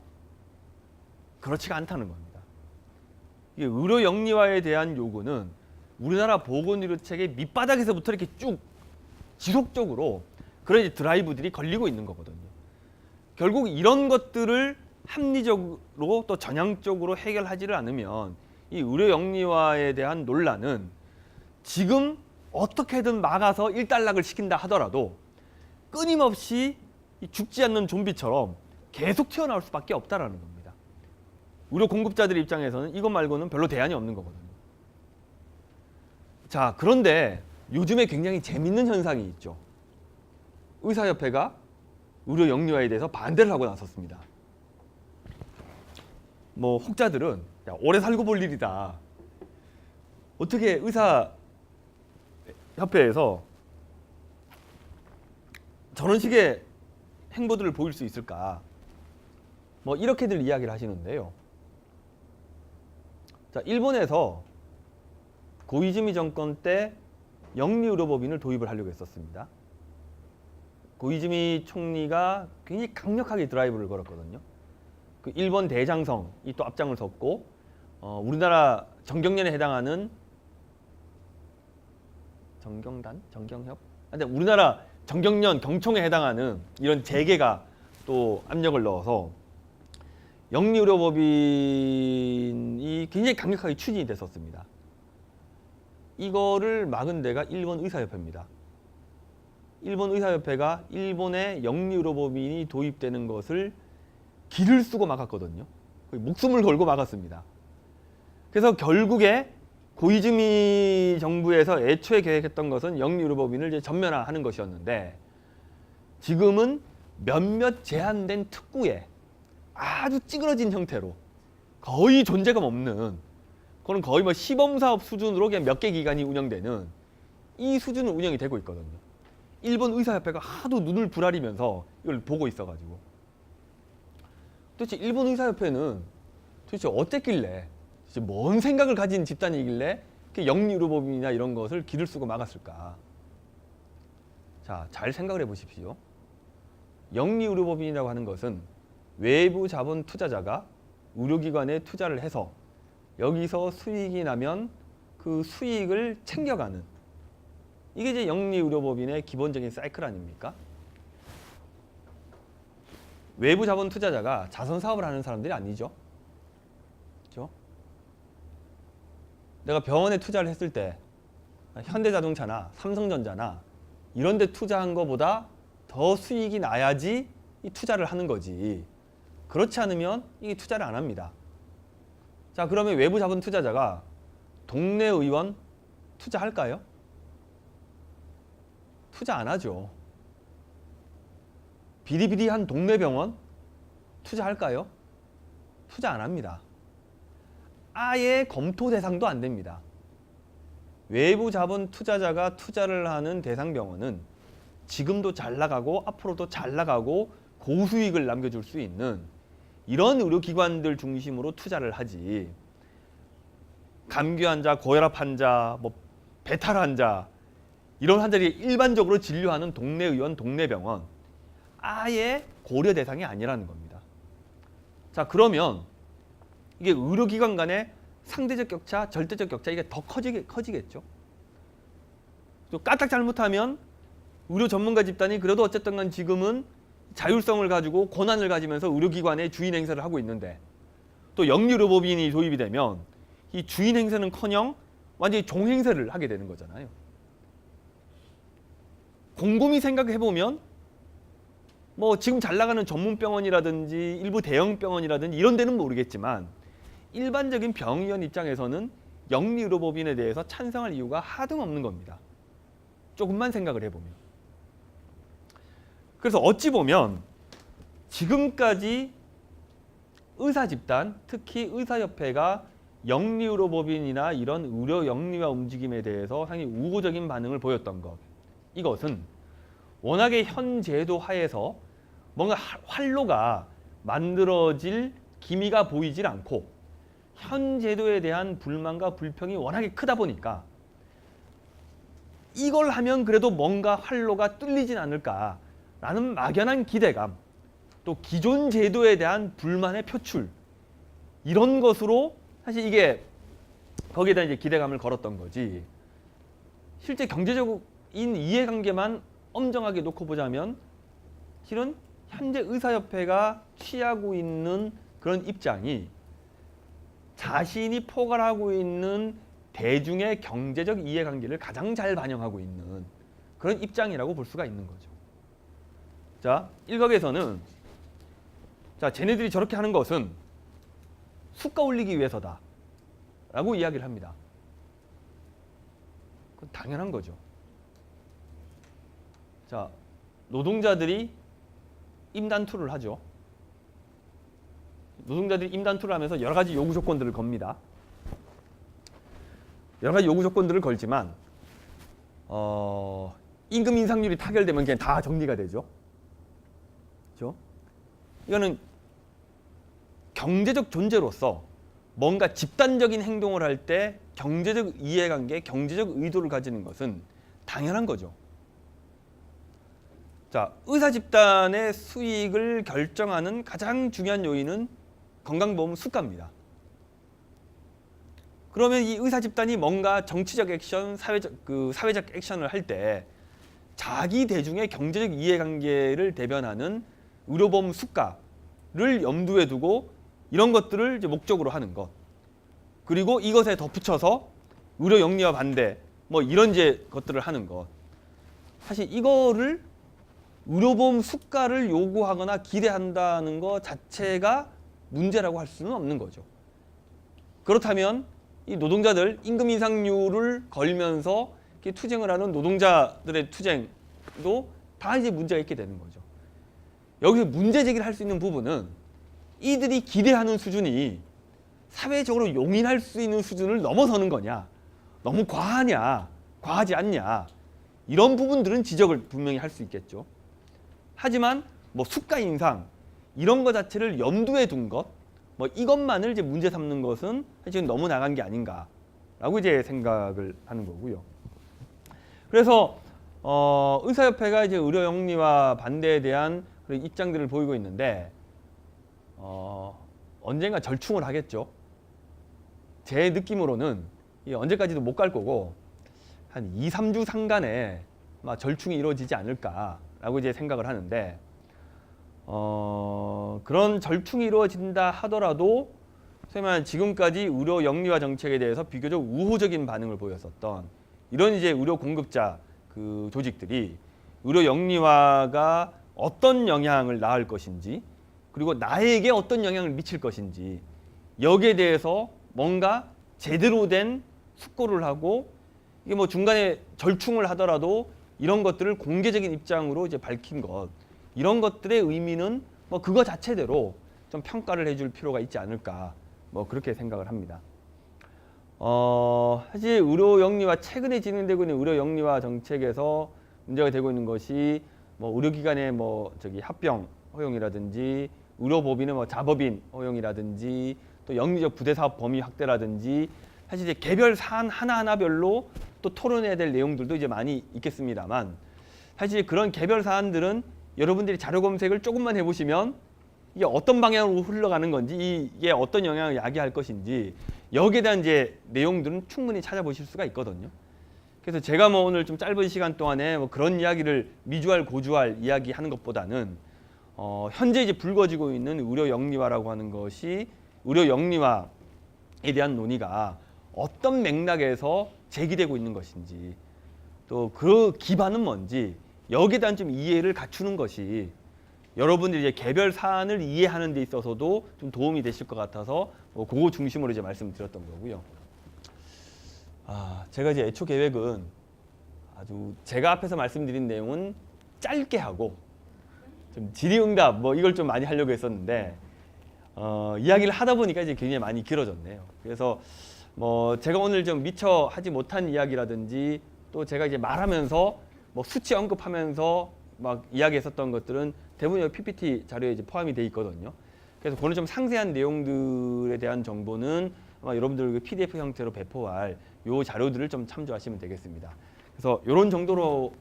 그렇지가 않다는 겁니다. 이게 의료 영리화에 대한 요구는 우리나라 보건의료 체계 밑바닥에서부터 이렇게 쭉 지속적으로 그런 이제 드라이브들이 걸리고 있는 거거든요. 결국 이런 것들을 합리적으로 또 전향적으로 해결하지를 않으면 이 의료 영리화에 대한 논란은 지금 어떻게든 막아서 일단락을 시킨다 하더라도 끊임없이 죽지 않는 좀비처럼 계속 튀어나올 수밖에 없다라는 겁니다. 의료 공급자들 입장에서는 이것 말고는 별로 대안이 없는 거거든요. 자, 그런데 요즘에 굉장히 재밌는 현상이 있죠. 의사협회가 의료 영리화에 대해서 반대를 하고 나섰습니다. 뭐 혹자들은 야, 오래 살고 볼 일이다. 어떻게 의사협회에서 저런 식의 행보들을 보일 수 있을까? 뭐 이렇게들 이야기를 하시는데요. 자, 일본에서 고이즈미 정권 때 영리의료법인을 도입을 하려고 했었습니다. 고이즈미 총리가 굉장히 강력하게 드라이브를 걸었거든요. 그 일본 대장성이 또 앞장을 섰고 우리나라 정경련에 해당하는 정경협? 근데 우리나라 정경련 경총에 해당하는 이런 재계가 또 압력을 넣어서 영리의료법인이 굉장히 강력하게 추진이 됐었습니다. 이거를 막은 데가 일본 의사협회입니다. 일본 의사협회가 일본의 영리의료법인이 도입되는 것을 기를 쓰고 막았거든요. 거의 목숨을 걸고 막았습니다. 그래서 결국에 고이즈미 정부에서 애초에 계획했던 것은 영리의료법인을 이제 전면화하는 것이었는데 지금은 몇몇 제한된 특구에 아주 찌그러진 형태로 거의 존재감 없는 그건 거의 뭐 시범사업 수준으로 그냥 몇 개 기관이 운영되는 이 수준으로 운영이 되고 있거든요. 일본 의사협회가 하도 눈을 부라리면서 이걸 보고 있어가지고 도대체 일본 의사협회는 도대체 어땠길래 도대체 뭔 생각을 가진 집단이길래 영리의료법인이나 이런 것을 기를 쓰고 막았을까? 자, 잘 생각을 해보십시오. 영리의료법인이라고 하는 것은 외부 자본 투자자가 의료기관에 투자를 해서 여기서 수익이 나면 그 수익을 챙겨가는 이게 이제 영리의료법인의 기본적인 사이클 아닙니까? 외부 자본 투자자가 자선 사업을 하는 사람들이 아니죠. 그렇죠? 내가 병원에 투자를 했을 때 현대자동차나 삼성전자나 이런 데 투자한 것보다 더 수익이 나야지 이 투자를 하는 거지. 그렇지 않으면 이게 투자를 안 합니다. 자, 그러면 외부 자본 투자자가 동네 의원 투자할까요? 투자 안 하죠. 비리비리한 동네 병원 투자할까요? 투자 안 합니다. 아예 검토 대상도 안 됩니다. 외부 자본 투자자가 투자를 하는 대상 병원은 지금도 잘 나가고 앞으로도 잘 나가고 고수익을 남겨줄 수 있는 이런 의료기관들 중심으로 투자를 하지. 감기 환자, 고혈압 환자, 뭐 배탈 환자 이런 환자들이 일반적으로 진료하는 동네 의원, 동네 병원 아예 고려 대상이 아니라는 겁니다. 자, 그러면 이게 의료기관 간의 상대적 격차, 절대적 격차 이게 더 커지겠죠. 또 까딱 잘못하면 의료 전문가 집단이 그래도 어쨌든 간 지금은 자율성을 가지고 권한을 가지면서 의료기관의 주인 행세를 하고 있는데 또 영리의료법인이 도입이 되면 이 주인 행세는커녕 완전히 종 행세를 하게 되는 거잖아요. 곰곰이 생각해보면 뭐 지금 잘 나가는 전문병원이라든지 일부 대형 병원이라든지 이런 데는 모르겠지만 일반적인 병의원 입장에서는 영리의료법인에 대해서 찬성할 이유가 하등 없는 겁니다. 조금만 생각을 해보면. 그래서 어찌 보면 지금까지 의사 집단, 특히 의사협회가 영리의료법인이나 이런 의료 영리화 움직임에 대해서 상당히 우호적인 반응을 보였던 것. 이것은 워낙에 현 제도 하에서 뭔가 활로가 만들어질 기미가 보이질 않고 현 제도에 대한 불만과 불평이 워낙에 크다 보니까 이걸 하면 그래도 뭔가 활로가 뚫리진 않을까라는 막연한 기대감, 또 기존 제도에 대한 불만의 표출 이런 것으로 사실 이게 거기에다 이제 기대감을 걸었던 거지. 실제 경제적인 이해관계만 엄정하게 놓고 보자면 실은 현재 의사협회가 취하고 있는 그런 입장이 자신이 포괄하고 있는 대중의 경제적 이해관계를 가장 잘 반영하고 있는 그런 입장이라고 볼 수가 있는 거죠. 자, 일각에서는 자, 쟤네들이 저렇게 하는 것은 수가 올리기 위해서다 라고 이야기를 합니다. 그건 당연한 거죠. 자, 노동자들이 임단투를 하죠. 노동자들이 임단투를 하면서 여러 가지 요구 조건들을 겁니다. 여러 가지 요구 조건들을 걸지만 임금 인상률이 타결되면 그냥 다 정리가 되죠. 그렇죠? 이거는 경제적 존재로서 뭔가 집단적인 행동을 할 때 경제적 이해관계, 경제적 의도를 가지는 것은 당연한 거죠. 자, 의사 집단의 수익을 결정하는 가장 중요한 요인은 건강보험 수가입니다. 그러면 이 의사 집단이 뭔가 정치적 액션, 사회적 액션을 할 때 자기 대중의 경제적 이해관계를 대변하는 의료보험 수가를 염두에 두고 이런 것들을 이제 목적으로 하는 것. 그리고 이것에 덧붙여서 의료 영리화 반대, 뭐 이런 이제 것들을 하는 것. 사실 이거를 의료보험 수가를 요구하거나 기대한다는 것 자체가 문제라고 할 수는 없는 거죠. 그렇다면 이 노동자들 임금 인상률을 걸면서 이렇게 투쟁을 하는 노동자들의 투쟁도 다 이제 문제가 있게 되는 거죠. 여기서 문제 제기를 할 수 있는 부분은 이들이 기대하는 수준이 사회적으로 용인할 수 있는 수준을 넘어서는 거냐, 너무 과하냐, 과하지 않냐, 이런 부분들은 지적을 분명히 할 수 있겠죠. 하지만 뭐 수가 인상 이런 것 자체를 염두에 둔 것, 뭐 이것만을 이제 문제 삼는 것은 지금 너무 나간 게 아닌가라고 이제 생각을 하는 거고요. 그래서 의사협회가 이제 의료 영리화 반대에 대한 그런 입장들을 보이고 있는데 언젠가 절충을 하겠죠. 제 느낌으로는 언제까지도 못 갈 거고 한 2, 3주 상간에 아마 절충이 이루어지지 않을까라고 이제 생각을 하는데 그런 절충이 이루어진다 하더라도 소위 말하는 지금까지 의료 영리화 정책에 대해서 비교적 우호적인 반응을 보였었던 이런 이제 의료 공급자 그 조직들이 의료 영리화가 어떤 영향을 낳을 것인지 그리고 나에게 어떤 영향을 미칠 것인지 여기에 대해서 뭔가 제대로 된 숙고를 하고 이게 뭐 중간에 절충을 하더라도 이런 것들을 공개적인 입장으로 이제 밝힌 것 이런 것들의 의미는 뭐 그거 자체대로 좀 평가를 해줄 필요가 있지 않을까 뭐 그렇게 생각을 합니다. 사실 의료 영리화 최근에 진행되고 있는 의료 영리화 정책에서 문제가 되고 있는 것이 뭐 의료기관의 뭐 합병 허용이라든지 의료법인의 뭐 자법인 허용이라든지 또 영리적 부대사업 범위 확대라든지 사실 이제 개별 사안 하나하나별로 또 토론해야 될 내용들도 이제 많이 있겠습니다만 사실 그런 개별 사안들은 여러분들이 자료 검색을 조금만 해보시면 이게 어떤 방향으로 흘러가는 건지 이게 어떤 영향을 야기할 것인지 여기에 대한 이제 내용들은 충분히 찾아보실 수가 있거든요. 그래서 제가 뭐 오늘 좀 짧은 시간 동안에 뭐 그런 이야기를 미주알 고주알 이야기하는 것보다는 현재 이제 불거지고 있는 의료 영리화라고 하는 것이 의료 영리화에 대한 논의가 어떤 맥락에서 제기되고 있는 것인지 또 그 기반은 뭔지 여기에 대한 좀 이해를 갖추는 것이 여러분들이 이제 개별 사안을 이해하는 데 있어서도 좀 도움이 되실 것 같아서 뭐 그거 중심으로 이제 말씀드렸던 거고요. 제가 이제 애초 계획은 아주 제가 앞에서 말씀드린 내용은 짧게 하고 좀 질의응답 뭐 이걸 좀 많이 하려고 했었는데 이야기를 하다 보니까 이제 굉장히 많이 길어졌네요. 그래서 뭐 제가 오늘 좀 미처 하지 못한 이야기라든지 또 제가 이제 말하면서 뭐 수치 언급하면서 막 이야기했었던 것들은 대부분 PPT 자료에 이제 포함이 돼 있거든요. 그래서 그런 좀 상세한 내용들에 대한 정보는 아마 여러분들 PDF 형태로 배포할 요 자료들을 좀 참조하시면 되겠습니다. 그래서 이런 정도로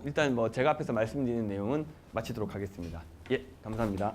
일단 뭐 제가 앞에서 말씀드리는 내용은 마치도록 하겠습니다. 예, 감사합니다.